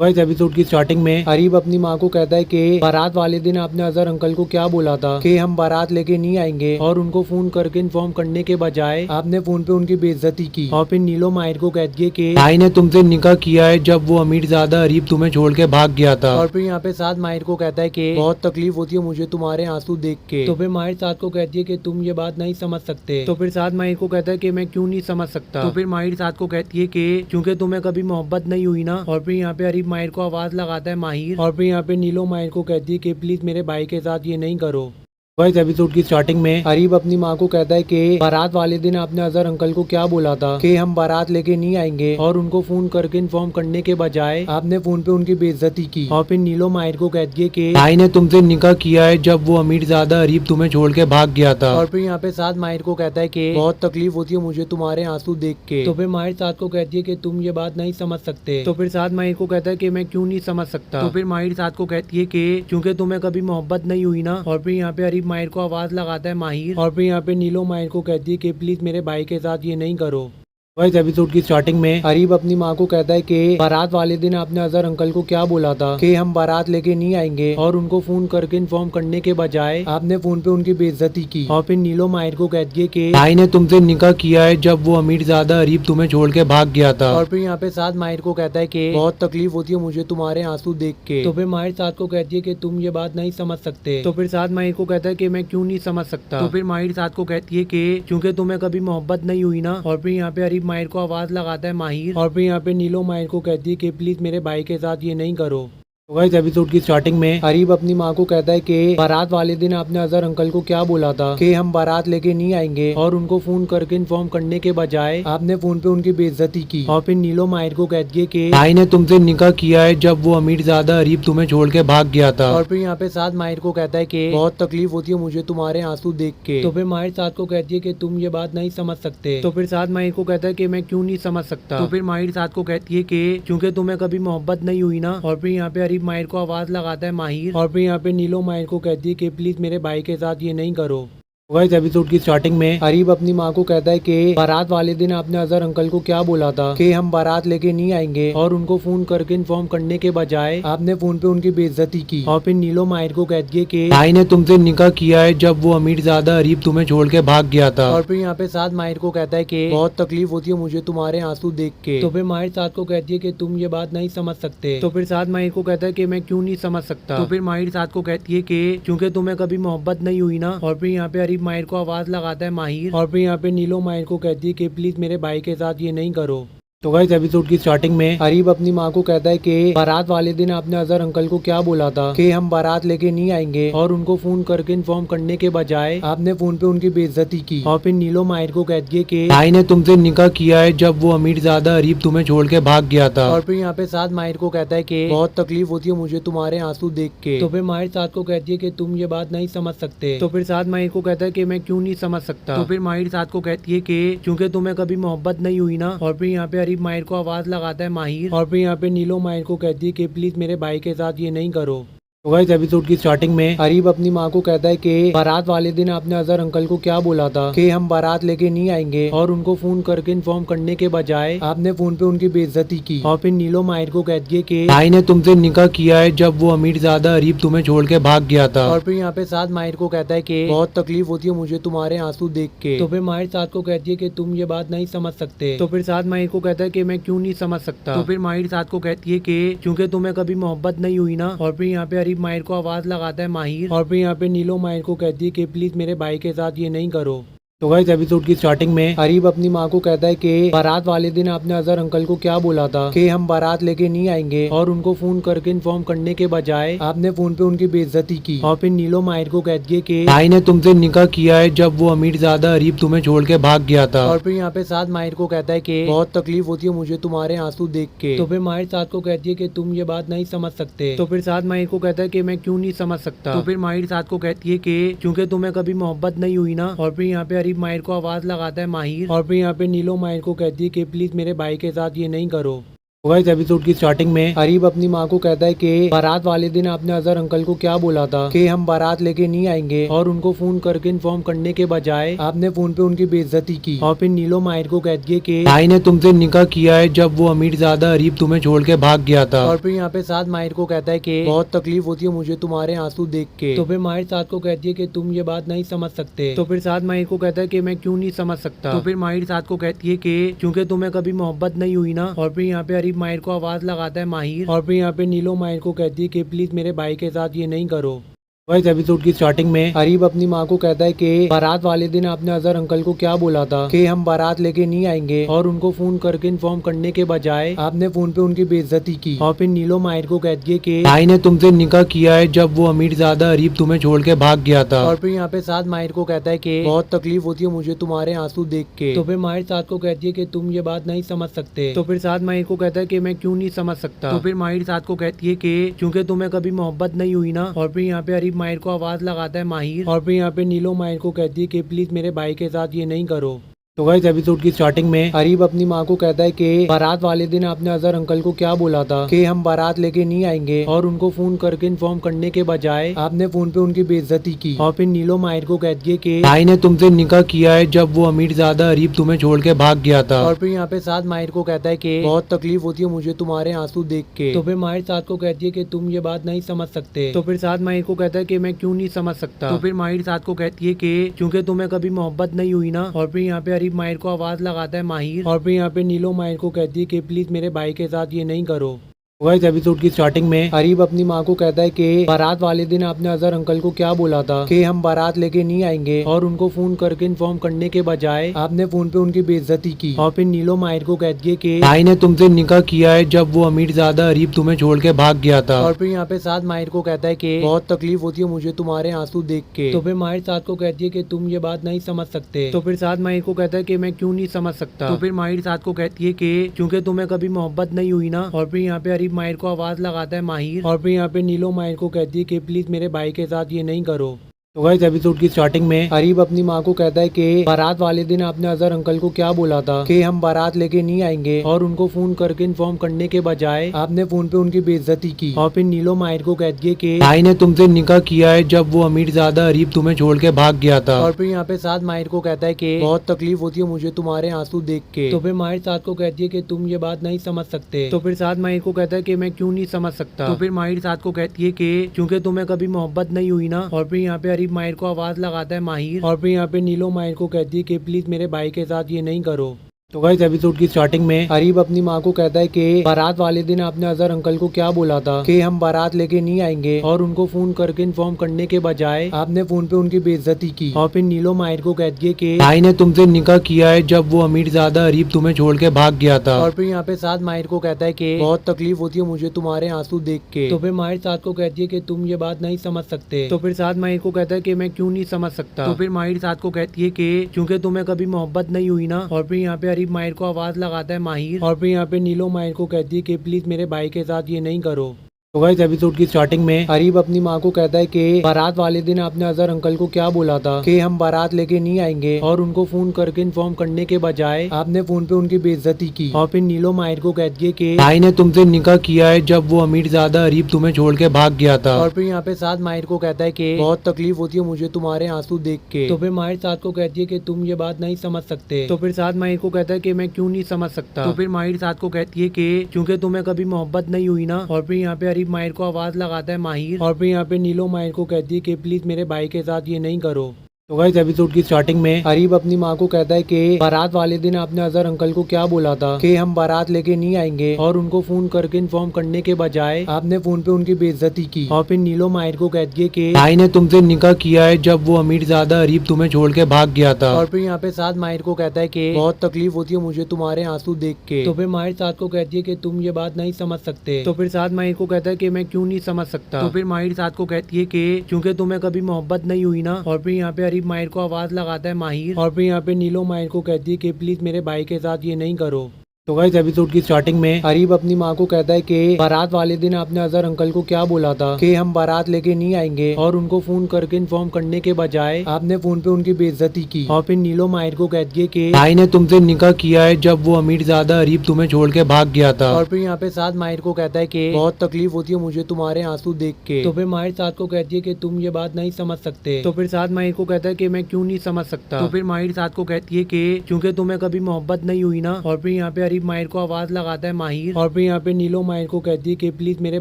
इस एपिसोड की स्टार्टिंग में अरीब अपनी माँ को कहता है कि बारात वाले दिन आपने अजहर अंकल को क्या बोला था कि हम बारात लेके नहीं आएंगे, और उनको फोन करके इन्फॉर्म करने के बजाय आपने फोन पे उनकी बेइज्जती की। और फिर नीलो माहिर को कहती है कि भाई ने तुमसे निकाह किया है जब वो अमीरजादा अरीब तुम्हें छोड़ के भाग गया था। और फिर यहाँ पे साथ माहिर को कहता है कि बहुत तकलीफ होती है मुझे तुम्हारे आंसू देख के। तो फिर माहिर साथ को कहती है कि तुम ये बात नहीं समझ सकते। तो फिर साथ माहिर को कहता है कि मैं क्यों नहीं समझ सकता। तो फिर माहिर साथ को कहती है कि क्योंकि तुम्हें कभी मोहब्बत नहीं हुई ना। और फिर यहाँ पे अरीब माहिर को आवाज लगाता है माहिर। और फिर यहाँ पे नीलो माहिर को कहती है कि प्लीज मेरे भाई के साथ ये नहीं करो। इस एपिसोड की स्टार्टिंग में अरीब अपनी माँ को कहता है कि बारात वाले दिन आपने अजहर अंकल को क्या बोला था कि हम बारात लेके नहीं आएंगे, और उनको फोन करके इन्फॉर्म करने के बजाय आपने फोन पे उनकी बेइज्जती की। और फिर नीलो माहिर को कहती है कि भाई ने तुमसे निकाह किया है जब वो अमीरजादा अरीब तुम्हें छोड़ के भाग गया था। और फिर यहाँ पे साथ माहिर को कहता है कि बहुत तकलीफ होती है मुझे तुम्हारे आंसू देख के। तो फिर माहिर साथ को कहती है कि तुम ये बात नहीं समझ सकते। तो फिर साथ माहिर को कहता है कि मैं क्यों नहीं समझ सकता। तो फिर माहिर साथ को कहती है कि क्योंकि तुम्हें कभी मोहब्बत नहीं हुई ना। और फिर यहाँ पे अरीब माहिर को आवाज लगाता है माहिर। और फिर यहाँ पे नीलो माहिर को कहती है कि प्लीज मेरे भाई के साथ ये नहीं करो। इस एपिसोड की स्टार्टिंग में अरीब अपनी माँ को कहता है कि बारात वाले दिन आपने अजहर अंकल को क्या बोला था कि हम बारात लेके नहीं आएंगे, और उनको फोन करके इन्फॉर्म करने के बजाय आपने फोन पे उनकी बेइज्जती की। और फिर नीलो माहिर को कहती है कि भाई ने तुमसे निकाह किया है जब वो अमीरजादा अरीब तुम्हें छोड़ के भाग गया था। और फिर यहाँ पे साथ माहिर को कहता है कि बहुत तकलीफ होती है मुझे तुम्हारे आंसू देख के। तो फिर माहिर साथ को कहती है कि तुम ये बात नहीं समझ सकते। तो फिर साथ माहिर को कहता है कि मैं क्यों नहीं समझ सकता। तो फिर माहिर साथ को कहती है कि क्योंकि तुम्हें कभी मोहब्बत नहीं हुई ना। और फिर यहाँ पे अरीब माहिर को आवाज लगाता है माहिर। और फिर यहाँ पे नीलो माहिर को कहती है कि प्लीज मेरे भाई के साथ ये नहीं करो। इस एपिसोड की स्टार्टिंग में अरीब अपनी माँ को कहता है कि बारात वाले दिन आपने अजहर अंकल को क्या बोला था कि हम बारात लेके नहीं आएंगे, और उनको फोन करके इन्फॉर्म करने के बजाय आपने फोन पे उनकी बेइज्जती की। और फिर नीलो माहिर को कहती है कि भाई ने तुमसे निकाह किया है जब वो अमीरजादा अरीब तुम्हें छोड़ के भाग गया था। और फिर यहाँ पे साथ माहिर को कहता है कि बहुत तकलीफ होती है मुझे तुम्हारे आंसू देख के। तो फिर माहिर साथ को कहती है कि तुम ये बात नहीं समझ सकते। तो फिर साथ माहिर को कहता है कि मैं क्यों नहीं समझ सकता। तो फिर माहिर साथ को कहती है कि क्योंकि तुम्हें कभी मोहब्बत नहीं हुई ना। और फिर यहाँ पे अरीब माहिर को आवाज लगाता है माहिर। और फिर यहाँ पे नीलो माहिर को कहती है कि प्लीज मेरे भाई के साथ ये नहीं करो। इस एपिसोड की स्टार्टिंग में अरीब अपनी माँ को कहता है कि बारात वाले दिन आपने अजहर अंकल को क्या बोला था कि हम बारात लेके नहीं आएंगे, और उनको फोन करके इन्फॉर्म करने के बजाय आपने फोन पे उनकी बेइज्जती की। और फिर नीलो माहिर को कहती है कि भाई ने तुमसे निकाह किया है जब वो अमीरजादा अरीब तुम्हें छोड़ के भाग गया था। और फिर यहाँ पे साथ माहिर को कहता है कि बहुत तकलीफ होती है मुझे तुम्हारे आंसू देख के। तो फिर माहिर साथ को कहती है कि तुम ये बात नहीं समझ सकते। तो फिर साथ माहिर को कहता है कि मैं क्यों नहीं समझ सकता। तो फिर माहिर साथ को कहती है कि क्योंकि तुम्हें कभी मोहब्बत नहीं हुई ना। और फिर यहाँ पे अरीब माहिर को आवाज लगाता है माहिर। और फिर यहाँ पे नीलो माहिर को कहती है कि प्लीज मेरे भाई के साथ ये नहीं करो। तो गाइस एपिसोड की स्टार्टिंग में अरीब अपनी माँ को कहता है कि बारात वाले दिन आपने अजहर अंकल को क्या बोला था कि हम बारात लेके नहीं आएंगे, और उनको फोन करके इन्फॉर्म करने के बजाय आपने फोन पे उनकी बेइज्जती की। और फिर नीलो माहिर को कहती है कि भाई ने तुमसे निकाह किया है जब वो अमीरजादा अरीब तुम्हें छोड़ के भाग गया था। और फिर यहाँ पे साथ माहिर को कहता है कि बहुत तकलीफ होती है मुझे तुम्हारे आंसू देख के। तो फिर माहिर साथ को कहती है कि तुम ये बात नहीं समझ सकते। तो फिर साथ माहिर को कहता है कि मैं क्यों नहीं समझ सकता। तो फिर माहिर साथ को कहती है कि क्योंकि तुम्हें कभी मोहब्बत नहीं हुई ना। और फिर यहाँ पे अरीब माहिर को आवाज लगाता है माहिर। और फिर यहाँ पे नीलो माहिर को कहती है कि प्लीज मेरे भाई के साथ ये नहीं करो। इस एपिसोड की स्टार्टिंग में अरीब अपनी माँ को कहता है कि बारात वाले दिन आपने अजहर अंकल को क्या बोला था कि हम बारात लेके नहीं आएंगे, और उनको फोन करके इन्फॉर्म करने के बजाय आपने फोन पे उनकी बेइज्जती की। और फिर नीलो माहिर को कहती है कि भाई ने तुमसे निकाह किया है जब वो अमीरजादा अरीब तुम्हें छोड़ के भाग गया था। और फिर यहाँ पे साथ माहिर को कहता है कि बहुत तकलीफ होती है मुझे तुम्हारे आंसू देख के। तो फिर माहिर साथ को कहती है कि तुम ये बात नहीं समझ सकते। तो फिर साथ माहिर को कहता है कि मैं क्यों नहीं समझ सकता। तो फिर माहिर साथ को कहती है कि क्योंकि तुम्हें कभी मोहब्बत नहीं हुई ना। और फिर यहाँ पे अरीब माहिर को आवाज लगाता है माहिर। और फिर यहाँ पे नीलो माहिर को कहती है कि प्लीज मेरे भाई के साथ ये नहीं करो। तो गाइस एपिसोड की स्टार्टिंग में अरीब अपनी माँ को कहता है कि बारात वाले दिन आपने अजहर अंकल को क्या बोला था कि हम बारात लेके नहीं आएंगे, और उनको फोन करके इन्फॉर्म करने के बजाय आपने फोन पे उनकी बेइज्जती की। और फिर नीलो माहिर को कहती है कि भाई ने तुमसे निकाह किया है जब वो अमीरजादा अरीब तुम्हें छोड़ के भाग गया था। और फिर यहाँ पे साथ माहिर को कहता है कि बहुत तकलीफ होती है मुझे तुम्हारे आंसू देख के। तो फिर माहिर साथ को कहती है कि तुम ये बात नहीं समझ सकते। तो फिर साथ माहिर को कहता है कि मैं क्यों नहीं समझ सकता। तो फिर माहिर साथ को कहती है कि क्योंकि तुम्हें कभी मोहब्बत नहीं हुई ना। और फिर यहाँ पे अरीब माहिर को आवाज लगाता है माहिर। और फिर यहाँ पे नीलो माहिर को कहती है कि प्लीज मेरे भाई के साथ ये नहीं करो। इस एपिसोड की स्टार्टिंग में अरीब अपनी माँ को कहता है कि बारात वाले दिन आपने अजहर अंकल को क्या बोला था कि हम बारात लेके नहीं आएंगे, और उनको फोन करके इन्फॉर्म करने के बजाय आपने फोन पे उनकी बेइज्जती की। और फिर नीलो माहिर को कहती है कि भाई ने तुमसे निकाह किया है जब वो अमीरजादा अरीब तुम्हें छोड़ के भाग गया था। और फिर यहाँ पे साथ माहिर को कहता है कि बहुत तकलीफ होती है मुझे तुम्हारे आंसू देख के। तो फिर माहिर साथ को कहती है कि तुम ये बात नहीं समझ सकते। तो फिर साथ माहिर को कहता है कि मैं क्यों नहीं समझ सकता। तो फिर माहिर साथ को कहती है कि क्योंकि तुम्हें कभी मोहब्बत नहीं हुई ना। और फिर यहाँ पे अरीब माहिर को आवाज लगाता है माहिर। और फिर यहाँ पे नीलो माहिर को कहती है कि प्लीज मेरे भाई के साथ ये नहीं करो। इस एपिसोड की स्टार्टिंग में अरीब अपनी माँ को कहता है कि बारात वाले दिन आपने अजहर अंकल को क्या बोला था कि हम बारात लेके नहीं आएंगे, और उनको फोन करके इन्फॉर्म करने के बजाय आपने फोन पे उनकी बेइज्जती की। और फिर नीलो माहिर को कहती है कि भाई ने तुमसे निकाह किया है जब वो अमीरजादा अरीब तुम्हें छोड़ के भाग गया था। और फिर यहाँ पे साथ माहिर को कहता है कि बहुत तकलीफ होती है मुझे तुम्हारे आंसू देख के। तो फिर माहिर साथ को कहती है कि तुम ये बात नहीं समझ सकते। तो फिर साथ माहिर को कहता है कि मैं क्यों नहीं समझ सकता। तो फिर माहिर साथ को कहती है कि क्योंकि तुम्हें कभी मोहब्बत नहीं हुई ना। और फिर यहाँ पे अरीब माहिर को आवाज लगाता है माहिर। और फिर यहाँ पे नीलो माहिर को कहती है कि प्लीज मेरे भाई के साथ ये नहीं करो। तो गाइस एपिसोड की स्टार्टिंग में अरीब अपनी माँ को कहता है कि बारात वाले दिन आपने अजहर अंकल को क्या बोला था कि हम बारात लेके नहीं आएंगे, और उनको फोन करके इन्फॉर्म करने के बजाय आपने फोन पे उनकी बेइज्जती की। और फिर नीलो माहिर को कहती है कि भाई ने तुमसे निकाह किया है जब वो अमीरजादा अरीब तुम्हें छोड़ के भाग गया था। और फिर यहाँ पे साथ माहिर को कहता है कि बहुत तकलीफ होती है मुझे तुम्हारे आंसू देख के। तो फिर माहिर साथ को कहती है कि तुम ये बात नहीं समझ सकते। तो फिर साथ माहिर को कहता है कि मैं क्यों नहीं समझ सकता। तो फिर माहिर साथ को कहती है कि क्योंकि तुम्हें कभी मोहब्बत नहीं हुई ना। और फिर यहाँ पे अरीब माहिर को आवाज लगाता है माहिर। और फिर यहाँ पे नीलो माहिर को कहती है कि प्लीज मेरे भाई के साथ ये नहीं करो। इस एपिसोड की स्टार्टिंग में अरीब अपनी माँ को कहता है कि बारात वाले दिन आपने अजहर अंकल को क्या बोला था कि हम बारात लेके नहीं आएंगे, और उनको फोन करके इन्फॉर्म करने के बजाय आपने फोन पे उनकी बेइज्जती की। और फिर नीलो माहिर को कहती है कि भाई ने तुमसे निकाह किया है जब वो अमीरजादा अरीब तुम्हें छोड़ के भाग गया था। और फिर यहाँ पे साथ माहिर को कहता है कि बहुत तकलीफ होती है मुझे तुम्हारे आंसू देख के। तो फिर माहिर साथ को कहती है कि तुम ये बात नहीं समझ सकते। तो फिर साथ माहिर को कहता है कि मैं क्यों नहीं समझ सकता। तो फिर माहिर साथ को कहती है कि क्योंकि तुम्हें कभी मोहब्बत नहीं हुई ना। और फिर यहाँ पे अरीब माहिर को आवाज लगाता है माहिर। और फिर यहाँ पे नीलो माहिर को कहती है कि प्लीज मेरे भाई के साथ ये नहीं करो। तो गाइस एपिसोड की स्टार्टिंग में अरीब अपनी माँ को कहता है कि बारात वाले दिन आपने अजहर अंकल को क्या बोला था कि हम बारात लेके नहीं आएंगे, और उनको फोन करके इन्फॉर्म करने के बजाय आपने फोन पे उनकी बेइज्जती की। और फिर नीलो माहिर को कहती है कि भाई ने तुमसे निकाह किया है जब वो अमीरजादा अरीब तुम्हें छोड़ के भाग गया था। और फिर यहाँ पे साथ माहिर को कहता है कि बहुत तकलीफ होती है मुझे तुम्हारे आंसू देख के। तो फिर माहिर साथ को कहती है कि तुम ये बात नहीं समझ सकते। तो फिर साथ माहिर को कहता है कि मैं क्यों नहीं समझ सकता। तो फिर माहिर साथ को कहती है कि क्योंकि तुम्हें कभी मोहब्बत नहीं हुई ना। और फिर यहाँ पे अरीब माहिर को आवाज लगाता है माहिर। और फिर यहाँ पे नीलो माहिर को कहती है कि प्लीज मेरे भाई के साथ ये नहीं करो। तो गाइस एपिसोड की स्टार्टिंग में अरीब अपनी माँ को कहता है कि बारात वाले दिन आपने अजहर अंकल को क्या बोला था कि हम बारात लेके नहीं आएंगे, और उनको फोन करके इन्फॉर्म करने के बजाय आपने फोन पे उनकी बेइज्जती की। और फिर नीलो माहिर को कहती है कि भाई ने तुमसे निकाह किया है जब वो अमीरजादा अरीब तुम्हें छोड़ के भाग गया था। और फिर यहाँ पे साथ माहिर को कहता है कि बहुत तकलीफ होती है मुझे तुम्हारे आंसू देख के। तो फिर माहिर साथ को कहती है कि तुम ये बात नहीं समझ सकते। तो फिर साथ माहिर को कहता है कि मैं क्यों नहीं समझ सकता। तो फिर माहिर साथ को कहती है कि क्योंकि तुम्हें कभी मोहब्बत नहीं हुई ना। और फिर यहाँ पे अरीब माहिर को आवाज लगाता है माहिर। और फिर यहाँ पे नीलो माहिर को कहती है कि प्लीज मेरे भाई के साथ ये नहीं करो। तो गाइस एपिसोड की स्टार्टिंग में अरीब अपनी माँ को कहता है कि बारात वाले दिन आपने अजहर अंकल को क्या बोला था कि हम बारात लेके नहीं आएंगे, और उनको फोन करके इन्फॉर्म करने के बजाय आपने फोन पे उनकी बेइज्जती की। और फिर नीलो माहिर को कहती है कि भाई ने तुमसे निकाह किया है जब वो अमीरजादा अरीब तुम्हें छोड़ के भाग गया था। और फिर यहाँ पे साथ माहिर को कहता है कि बहुत तकलीफ होती है मुझे तुम्हारे आंसू देख के। तो फिर माहिर साथ को कहती है कि तुम ये बात नहीं समझ सकते। तो फिर साथ माहिर को कहता है कि मैं क्यों नहीं समझ सकता। तो फिर माहिर साथ को कहती है कि क्योंकि तुम्हें कभी मोहब्बत नहीं हुई ना। और फिर यहाँ पे अरीब माहिर को आवाज लगाता है माहिर। और फिर यहाँ पे नीलो माहिर को कहती है कि प्लीज मेरे भाई के साथ ये नहीं करो। तो गाइस एपिसोड की स्टार्टिंग में अरीब अपनी माँ को कहता है कि बारात वाले दिन आपने अजहर अंकल को क्या बोला था कि हम बारात लेके नहीं आएंगे, और उनको फोन करके इन्फॉर्म करने के बजाय आपने फोन पे उनकी बेइज्जती की। और फिर नीलो माहिर को कहती है कि भाई ने तुमसे निकाह किया है जब वो अमीरजादा अरीब तुम्हें छोड़ के भाग गया था। और फिर यहाँ पे साद माहिर को कहता है कि बहुत तकलीफ होती है मुझे तुम्हारे आंसू देख के। तो फिर माहिर साद को कहती है कि तुम ये बात नहीं समझ सकते। तो फिर साद माहिर को कहता है कि मैं क्यों नहीं समझ सकता। तो फिर माहिर साद को कहती है कि क्योंकि तुम्हें कभी मोहब्बत नहीं हुई ना। और फिर यहाँ पे अरीब माहिर को आवाज लगाता है माहिर। और फिर यहाँ पे नीलो माहिर को कहती है कि प्लीज मेरे भाई के साथ ये नहीं करो। तो गाइस एपिसोड की स्टार्टिंग में अरीब अपनी माँ को कहता है कि बारात वाले दिन आपने अजहर अंकल को क्या बोला था कि हम बारात लेके नहीं आएंगे, और उनको फोन करके इन्फॉर्म करने के बजाय आपने फोन पे उनकी बेइज्जती की। और फिर नीलो माहिर को कहती है कि भाई ने तुमसे निकाह किया है जब वो अमीरजादा अरीब तुम्हें छोड़ के भाग गया था। और फिर यहाँ पे साद माहिर को कहता है कि बहुत तकलीफ होती है मुझे तुम्हारे आंसू देख के। तो फिर माहिर साद को कहती है कि तुम ये बात नहीं समझ सकते। तो फिर साद माहिर को कहता है कि मैं क्यों नहीं समझ सकता। तो फिर माहिर साद को कहती है कि क्योंकि तुम्हें कभी मोहब्बत नहीं हुई ना। और फिर यहाँ पे अरीब माहिर को आवाज लगाता है माहिर। और फिर यहाँ पे नीलो माहिर को कहती है कि प्लीज मेरे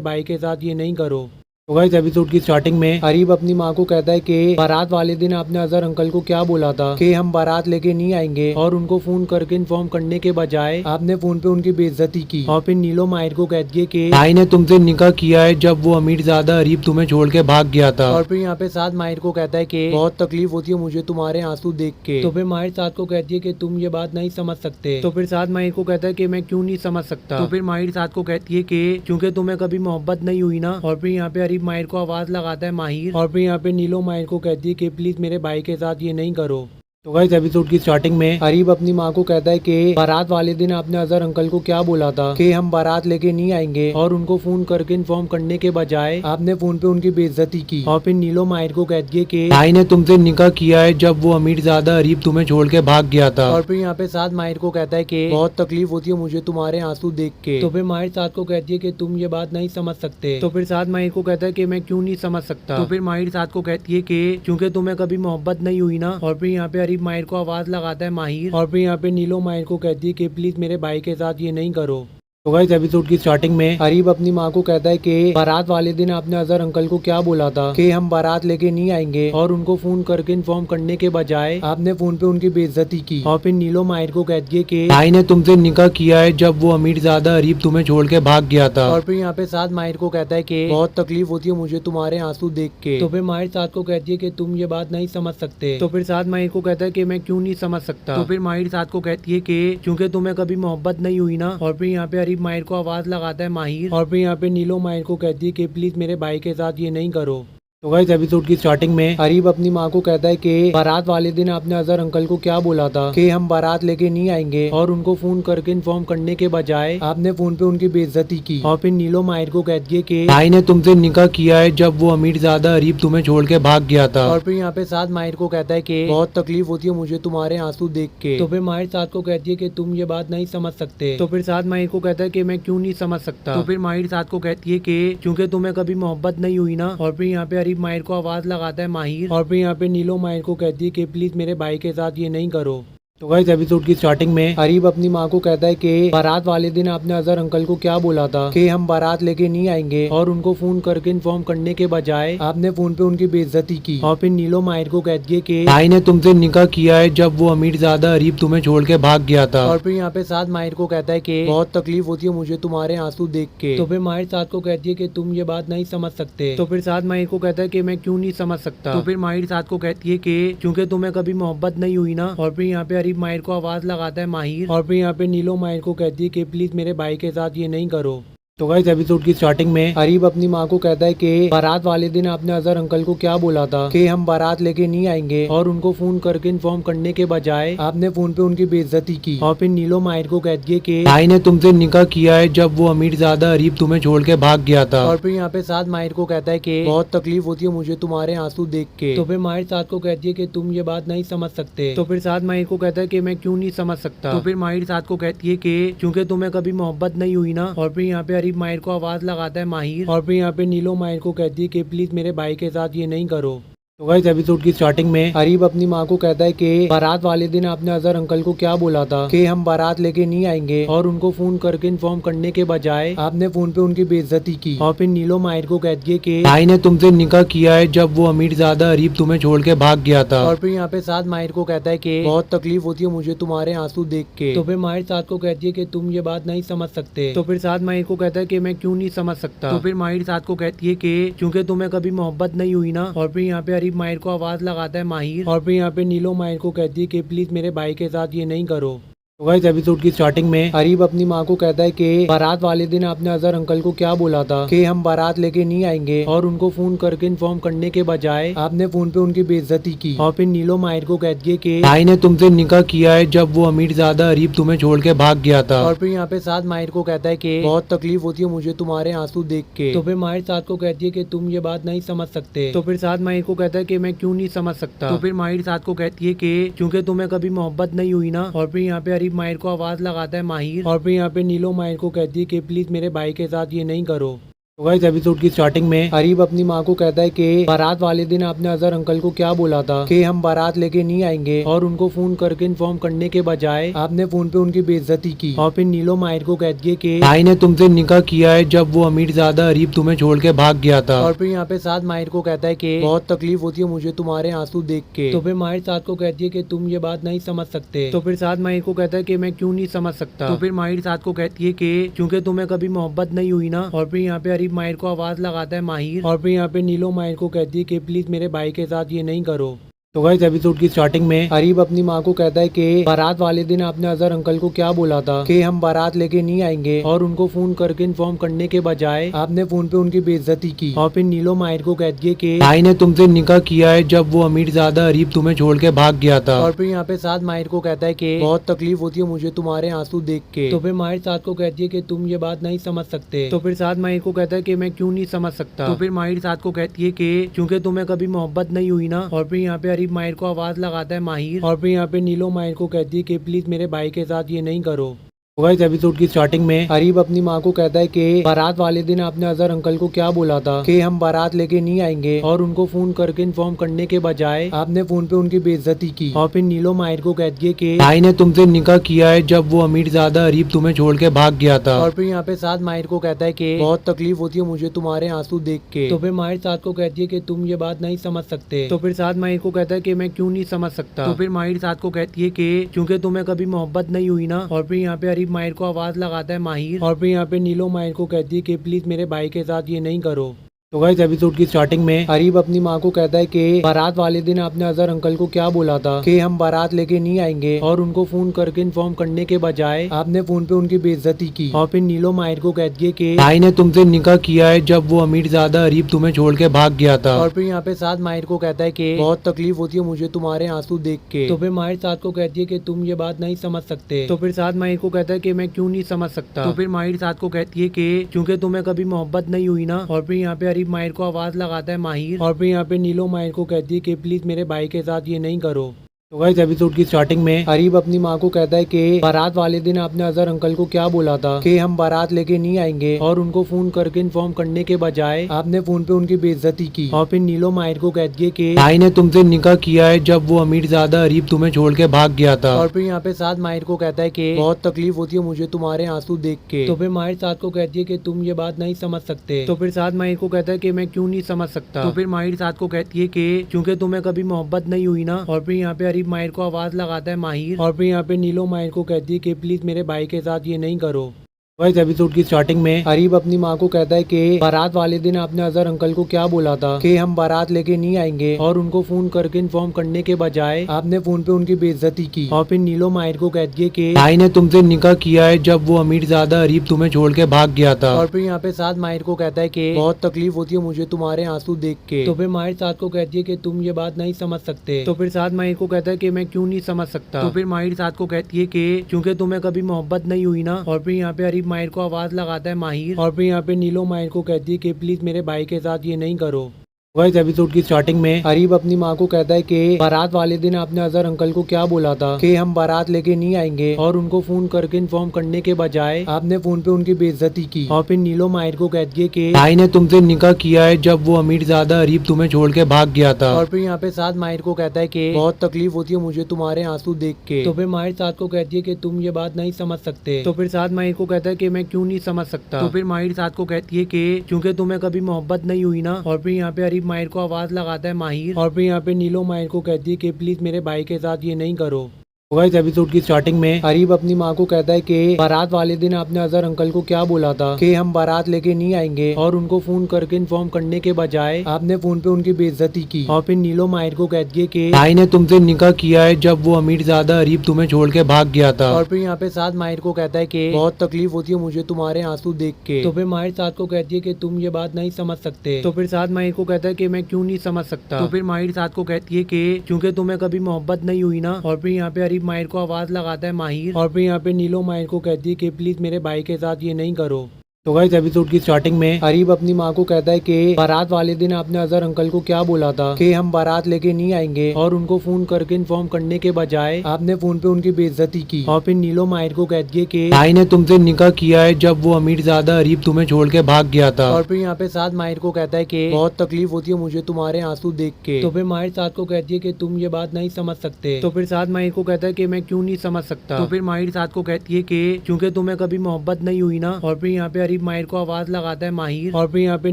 भाई के साथ ये नहीं करो। तो गाइस एपिसोड की स्टार्टिंग में अरीब अपनी माँ को कहता है कि बारात वाले दिन आपने अजहर अंकल को क्या बोला था कि हम बारात लेके नहीं आएंगे, और उनको फोन करके इन्फॉर्म करने के बजाय आपने फोन पे उनकी बेइज्जती की। और फिर नीलो माहिर को कहती है कि भाई ने तुमसे निकाह किया है जब वो अमीरजादा अरीब तुम्हें छोड़ के भाग गया था। और फिर यहाँ पे साद माहिर को कहता है कि बहुत तकलीफ होती है मुझे तुम्हारे आंसू देख के। तो फिर माहिर साद को कहती है कि तुम ये बात नहीं समझ सकते। तो फिर साद माहिर को कहता है कि मैं क्यों नहीं समझ सकता। तो फिर माहिर साद को कहती है कि क्योंकि तुम्हें कभी मोहब्बत नहीं हुई ना। और फिर यहाँ पे अरीब माहिर को आवाज लगाता है माहिर। और फिर यहाँ पे नीलो माहिर को कहती है कि प्लीज मेरे भाई के साथ ये नहीं करो। तो गाइस एपिसोड की स्टार्टिंग में अरीब अपनी माँ को कहता है कि बारात वाले दिन आपने अजहर अंकल को क्या बोला था कि हम बारात लेके नहीं आएंगे, और उनको फोन करके इन्फॉर्म करने के बजाय आपने फोन पे उनकी बेइज्जती की। और फिर नीलो माहिर को कहती है कि भाई ने तुमसे निकाह किया है जब वो अमीरजादा अरीब तुम्हें छोड़ के भाग गया था। और फिर यहाँ पे साद माहिर को कहता है कि बहुत तकलीफ होती है मुझे तुम्हारे आंसू देख के। तो फिर माहिर साद को कहती है कि तुम ये बात नहीं समझ सकते। तो फिर साद माहिर को कहता है कि मैं क्यों नहीं समझ सकता। तो फिर माहिर साद को कहती है कि क्योंकि तुम्हें कभी मोहब्बत नहीं हुई ना। और फिर यहाँ पे अरीब माहिर को आवाज लगाता है माहिर। और फिर यहाँ पे नीलो माहिर को कहती है कि प्लीज मेरे भाई के साथ ये नहीं करो। तो गाइस एपिसोड की स्टार्टिंग में अरीब अपनी माँ को कहता है कि बारात वाले दिन आपने अजहर अंकल को क्या बोला था कि हम बारात लेके नहीं आएंगे, और उनको फोन करके इन्फॉर्म करने के बजाय आपने फोन पे उनकी बेइज्जती की। और फिर नीलो माहिर को कहती है कि भाई ने तुमसे निकाह किया है जब वो अमीरजादा अरीब तुम्हें छोड़ के भाग गया था। और फिर यहाँ पे साद माहिर को कहता है कि बहुत तकलीफ होती है मुझे तुम्हारे आंसू देख के। तो फिर माहिर साद को कहती है कि तुम ये बात नहीं समझ सकते। तो फिर साद माहिर को कहता है कि मैं क्यों नहीं समझ सकता। तो फिर माहिर साद को कहती है कि क्योंकि तुम्हें कभी मोहब्बत नहीं हुई ना। और फिर यहाँ पे अरीब माहिर को आवाज लगाता है माहिर। और फिर यहाँ पे नीलो माहिर को कहती है कि प्लीज मेरे भाई के साथ ये नहीं करो। तो गाइस एपिसोड की स्टार्टिंग में अरीब अपनी माँ को कहता है कि बारात वाले दिन आपने अजहर अंकल को क्या बोला था कि हम बारात लेके नहीं आएंगे, और उनको फोन करके इन्फॉर्म करने के बजाय आपने फोन पे उनकी बेइज्जती की। और फिर नीलो माहिर को कहती है कि भाई ने तुमसे निकाह किया है जब वो अमीरजादा अरीब तुम्हें छोड़ के भाग गया था। और फिर यहाँ पे साद माहिर को कहता है कि बहुत तकलीफ होती है मुझे तुम्हारे आंसू देख के। तो फिर माहिर साद को कहती है कि तुम ये बात नहीं समझ सकते। तो फिर साद माहिर को कहता है कि मैं क्यों नहीं समझ सकता। तो फिर माहिर साद को कहती है कि क्योंकि तुम्हें कभी मोहब्बत नहीं हुई ना। और फिर यहाँ पे अरीब माहिर को आवाज लगाता है माहिर। और फिर यहाँ पे नीलो माहिर को कहती है कि प्लीज मेरे भाई के साथ ये नहीं करो। तो गाइस एपिसोड की स्टार्टिंग में अरीब अपनी माँ को कहता है कि बारात वाले दिन आपने अजहर अंकल को क्या बोला था कि हम बारात लेके नहीं आएंगे, और उनको फोन करके इन्फॉर्म करने के बजाय आपने फोन पे उनकी बेइज्जती की। और फिर नीलो माहिर को कहती है कि भाई ने तुमसे निकाह किया है जब वो अमीरजादा अरीब तुम्हें छोड़ के भाग गया था। और फिर यहाँ पे साद माहिर को कहता है कि बहुत तकलीफ होती है मुझे तुम्हारे आंसू देख के। तो फिर माहिर साद को कहती है कि तुम ये बात नहीं समझ सकते। तो फिर साद माहिर को कहता है कि मैं क्यों नहीं समझ सकता। तो फिर माहिर साद को कहती है कि क्योंकि तुम्हें कभी मोहब्बत नहीं हुई ना। और फिर यहाँ पे अरीब माहिर को आवाज लगाता है माहिर। और फिर यहाँ पे नीलो माहिर को कहती है कि प्लीज मेरे भाई के साथ ये नहीं करो। तो गाइस एपिसोड की स्टार्टिंग में अरीब अपनी माँ को कहता है कि बारात वाले दिन आपने अजहर अंकल को क्या बोला था कि हम बारात लेके नहीं आएंगे, और उनको फोन करके इन्फॉर्म करने के बजाय आपने फोन पे उनकी बेइज्जती की। और फिर नीलो माहिर को कहती है कि भाई ने तुमसे निकाह किया है जब वो अमीरजादा अरीब तुम्हें छोड़ के भाग गया था। और फिर यहाँ पे साद माहिर को कहता है कि बहुत तकलीफ होती है मुझे तुम्हारे आंसू देख के। तो फिर माहिर साद को कहती है कि तुम ये बात नहीं समझ सकते। तो फिर साद माहिर को कहता है कि मैं क्यों नहीं समझ सकता। तो फिर माहिर साद को कहती है कि क्योंकि तुम्हें कभी मोहब्बत नहीं हुई ना। और फिर यहाँ पे अरीब माहिर को आवाज लगाता है माहिर। और फिर यहाँ पे नीलो माहिर को कहती है कि प्लीज मेरे भाई के साथ ये नहीं करो। तो गाइस एपिसोड की स्टार्टिंग में अरीब अपनी माँ को कहता है कि बारात वाले दिन आपने अजहर अंकल को क्या बोला था कि हम बारात लेके नहीं आएंगे, और उनको फोन करके इन्फॉर्म करने के बजाय आपने फोन पे उनकी बेइज्जती की। और फिर नीलो माहिर को कहती है कि भाई ने तुमसे निकाह किया है जब वो अमीरजादा अरीब तुम्हें छोड़ के भाग गया था। और फिर यहाँ पे साद माहिर को कहता है कि बहुत तकलीफ होती है मुझे तुम्हारे आंसू देख के। तो फिर माहिर साद को कहती है कि तुम ये बात नहीं समझ सकते। तो फिर साद माहिर को कहता है कि मैं क्यों नहीं समझ सकता। तो फिर माहिर साद को कहती है कि क्योंकि तुम्हें कभी मोहब्बत नहीं हुई ना। और फिर यहाँ पे अरीब माहिर को आवाज लगाता है माहिर। और फिर यहाँ पे नीलो माहिर को कहती है कि प्लीज मेरे भाई के साथ ये नहीं करो। तो गाइस एपिसोड की स्टार्टिंग में अरीब अपनी माँ को कहता है कि बारात वाले दिन आपने अजहर अंकल को क्या बोला था कि हम बारात लेके नहीं आएंगे, और उनको फोन करके इन्फॉर्म करने के बजाय आपने फोन पे उनकी बेइज्जती की। और फिर नीलो माहिर को कहती है कि भाई ने तुमसे निकाह किया है जब वो अमीरजादा अरीब तुम्हें छोड़ के भाग गया था। और फिर यहाँ पे साद माहिर को कहता है कि बहुत तकलीफ होती है मुझे तुम्हारे आंसू देख के। तो फिर माहिर साद को कहती है कि तुम ये बात नहीं समझ सकते। तो फिर साद माहिर को कहता है कि मैं क्यों नहीं समझ सकता। तो फिर माहिर साद को कहती है कि क्योंकि तुम्हें कभी मोहब्बत नहीं हुई ना। और फिर यहाँ पे अरीब माहिर को आवाज लगाता है माहिर। और फिर यहाँ पे नीलो माहिर को कहती है कि प्लीज मेरे भाई के साथ ये नहीं करो। तो गाइस एपिसोड की स्टार्टिंग में अरीब अपनी माँ को कहता है कि बारात वाले दिन आपने अजहर अंकल को क्या बोला था कि हम बारात लेके नहीं आएंगे, और उनको फोन करके इन्फॉर्म करने के बजाय आपने फोन पे उनकी बेइज्जती की। और फिर नीलो माहिर को कहती है कि भाई ने तुमसे निकाह किया है जब वो अमीरजादा अरीब तुम्हें छोड़ के भाग गया था। और फिर यहाँ पे साद माहिर को कहता है कि बहुत तकलीफ होती है मुझे तुम्हारे आंसू देख के। तो फिर माहिर साद को कहती है कि तुम ये बात नहीं समझ सकते। तो फिर साद माहिर को कहता है कि मैं क्यों नहीं समझ सकता। तो फिर माहिर साद को कहती है कि क्योंकि तुम्हें कभी मोहब्बत नहीं हुई ना। और फिर यहाँ पे अरीब माहिर को आवाज लगाता है माहिर। और फिर यहाँ पे नीलो माहिर को कहती है कि प्लीज मेरे भाई के साथ ये नहीं करो। तो गाइस एपिसोड की स्टार्टिंग में अरीब अपनी माँ को कहता है कि बारात वाले दिन आपने अजहर अंकल को क्या बोला था कि हम बारात लेके नहीं आएंगे, और उनको फोन करके इन्फॉर्म करने के बजाय आपने फोन पे उनकी बेइज्जती की। और फिर नीलो माहिर को कहती है कि भाई ने तुमसे निकाह किया है जब वो अमीरजादा अरीब तुम्हें छोड़ के भाग गया था। और फिर यहाँ पे साद माहिर को कहता है कि बहुत तकलीफ होती है मुझे तुम्हारे आंसू देख के। तो फिर माहिर साद को कहती है कि तुम ये बात नहीं समझ सकते। तो फिर साद माहिर को कहता है कि मैं क्यों नहीं समझ सकता। तो फिर माहिर साद को कहती है कि क्योंकि तुम्हें कभी मोहब्बत नहीं हुई ना। और फिर यहाँ पे अरीब माहिर को आवाज लगाता है माहिर। और फिर यहाँ पे नीलो माहिर को कहती है कि प्लीज मेरे भाई के साथ ये नहीं करो। तो गाइस एपिसोड की स्टार्टिंग में अरीब अपनी माँ को कहता है कि बारात वाले दिन आपने अजहर अंकल को क्या बोला था कि हम बारात लेके नहीं आएंगे, और उनको फोन करके इन्फॉर्म करने के बजाय आपने फोन पे उनकी बेइज्जती की। और फिर नीलो माहिर को कहती है कि भाई ने तुमसे निकाह किया है जब वो अमीरजादा अरीब तुम्हें छोड़ के भाग गया था। और फिर यहाँ पे साद माहिर को कहता है कि बहुत तकलीफ होती है मुझे तुम्हारे आंसू देख के। तो फिर माहिर साद को कहती है कि तुम ये बात नहीं समझ सकते। तो फिर साद माहिर को कहता है कि मैं क्यों नहीं समझ सकता। तो फिर माहिर साद को कहती है कि क्योंकि तुम्हें कभी मोहब्बत नहीं हुई ना। और फिर यहाँ पे अरीब माहिर को आवाज लगाता है माहिर। और फिर यहाँ पे नीलो माहिर को कहती है कि प्लीज मेरे भाई के साथ ये नहीं करो। तो गाइस एपिसोड की स्टार्टिंग में अरीब अपनी माँ को कहता है कि बारात वाले दिन आपने अजहर अंकल को क्या बोला था कि हम बारात लेके नहीं आएंगे, और उनको फोन करके इन्फॉर्म करने के बजाय आपने फोन पे उनकी बेइज्जती की। और फिर नीलो माहिर को कहती है कि भाई ने तुमसे निकाह किया है जब वो अमीरजादा अरीब तुम्हें छोड़ के भाग गया था। और फिर यहाँ पे साद माहिर को कहता है कि बहुत तकलीफ होती है मुझे तुम्हारे आंसू देख के। तो फिर माहिर साद को कहती है कि तुम ये बात नहीं समझ सकते। तो फिर साद माहिर को कहता है कि मैं क्यों नहीं समझ सकता। तो फिर माहिर साद को कहती है कि क्योंकि तुम्हें कभी मोहब्बत नहीं हुई ना। और फिर यहाँ पे अरीब माहिर को आवाज लगाता है माहिर। और फिर यहाँ पे नीलो माहिर को कहती है कि प्लीज मेरे भाई के साथ ये नहीं करो। तो गाइस एपिसोड की स्टार्टिंग में अरीब अपनी माँ को कहता है कि बारात वाले दिन आपने अजहर अंकल को क्या बोला था कि हम बारात लेके नहीं आएंगे, और उनको फोन करके इन्फॉर्म करने के बजाय आपने फोन पे उनकी बेइज्जती की। और फिर नीलो माहिर को कहती है कि भाई ने तुमसे निकाह किया है जब वो अमीरजादा अरीब तुम्हें छोड़ के भाग गया था। और फिर यहाँ पे साद माहिर को कहता है कि बहुत तकलीफ होती है मुझे तुम्हारे आंसू देख के। तो फिर माहिर साद को कहती है कि तुम ये बात नहीं समझ सकते। तो फिर साद माहिर को कहता है कि मैं क्यों नहीं समझ सकता। तो फिर माहिर साद को कहती है कि क्योंकि तुम्हें कभी मोहब्बत नहीं हुई ना। और फिर यहाँ पे अरीब माहिर को आवाज लगाता है माहिर। और फिर यहाँ पे नीलो माहिर को कहती है कि प्लीज मेरे भाई के साथ ये नहीं करो। गाइस एपिसोड की स्टार्टिंग में अरीब अपनी माँ को कहता है कि बारात वाले दिन आपने अजहर अंकल को क्या बोला था कि हम बारात लेके नहीं आएंगे, और उनको फोन करके इन्फॉर्म करने के बजाय आपने फोन पे उनकी बेइज्जती की। और फिर नीलो माहिर को कहती है कि भाई ने तुमसे निकाह किया है जब वो अमीरजादा अरीब तुम्हें छोड़ के भाग गया था। और फिर यहाँ पे साद माहिर को कहता है कि बहुत तकलीफ होती है मुझे तुम्हारे आंसू देख के। तो फिर माहिर साद को कहती है कि तुम ये बात नहीं समझ सकते। तो फिर साद माहिर को कहता है कि मैं क्यों नहीं समझ सकता। तो फिर माहिर साद को कहती है कि क्योंकि तुम्हें कभी मोहब्बत नहीं हुई ना। और फिर यहाँ पे अरीब माहिर को आवाज लगाता है माहिर। और फिर यहाँ पे नीलो माहिर को कहती है कि प्लीज मेरे भाई के साथ ये नहीं करो। इस एपिसोड की स्टार्टिंग में अरीब अपनी माँ को कहता है कि बारात वाले दिन आपने अजहर अंकल को क्या बोला था कि हम बारात लेके नहीं आएंगे, और उनको फोन करके इन्फॉर्म करने के बजाय आपने फोन पे उनकी बेइज्जती की। और फिर नीलो माहिर को कहती है कि भाई ने तुमसे निकाह किया है जब वो अमीरजादा अरीब तुम्हें छोड़ के भाग गया था। और फिर यहाँ पे साद माहिर को कहता है कि बहुत तकलीफ होती है मुझे तुम्हारे आंसू देख के। तो फिर माहिर साद को कहती है कि तुम ये बात नहीं समझ सकते। तो फिर साद माहिर को कहता है कि मैं क्यों नहीं समझ सकता। तो फिर माहिर साद को कहती है कि क्योंकि तुम्हें कभी मोहब्बत नहीं हुई ना। और फिर यहाँ पे अरीब माहिर को आवाज लगाता है माहिर। और फिर यहाँ पे नीलो माहिर को कहती है कि प्लीज मेरे भाई के साथ ये नहीं करो। इस एपिसोड की स्टार्टिंग में अरीब अपनी माँ को कहता है कि बारात वाले दिन आपने अजहर अंकल को क्या बोला था कि हम बारात लेके नहीं आएंगे, और उनको फोन करके इन्फॉर्म करने के बजाय आपने फोन पे उनकी बेइज्जती की। और फिर नीलो माहिर को कहती है कि भाई ने तुमसे निकाह किया है जब वो अमीरजादा अरीब तुम्हें छोड़ के भाग गया था। और फिर यहाँ पे साद माहिर को कहता है कि बहुत तकलीफ होती है मुझे तुम्हारे आंसू देख के। तो फिर माहिर साद को कहती है कि तुम ये बात नहीं समझ सकते। तो फिर साद माहिर को कहता है कि मैं क्यों नहीं समझ सकता। तो फिर माहिर साद को कहती है कि क्योंकि तुम्हें कभी मोहब्बत नहीं हुई ना। और फिर यहाँ पे अरीब माहिर को आवाज लगाता है माहिर। और फिर यहाँ पे नीलो माहिर को कहती है कि प्लीज मेरे भाई के साथ ये नहीं करो। तो गाइस एपिसोड की स्टार्टिंग में अरीब अपनी माँ को कहता है कि बारात वाले दिन आपने अजहर अंकल को क्या बोला था कि हम बारात लेके नहीं आएंगे, और उनको फोन करके इन्फॉर्म करने के बजाय आपने फोन पे उनकी बेइज्जती की। और फिर नीलो माहिर को कहती है कि भाई ने तुमसे निकाह किया है जब वो अमीरजादा अरीब तुम्हें छोड़ के भाग गया था। और फिर यहाँ पे साद माहिर को कहता है कि बहुत तकलीफ होती है मुझे तुम्हारे आंसू देख के। तो फिर माहिर साद को कहती है कि तुम ये बात नहीं समझ सकते। तो फिर साद माहिर को कहता है कि मैं क्यों नहीं समझ सकता। तो फिर माहिर साद को कहती है कि क्योंकि तुम्हें कभी मोहब्बत नहीं हुई ना। और फिर यहाँ पे अरीब माहिर को आवाज लगाता है माहिर। और फिर यहाँ पे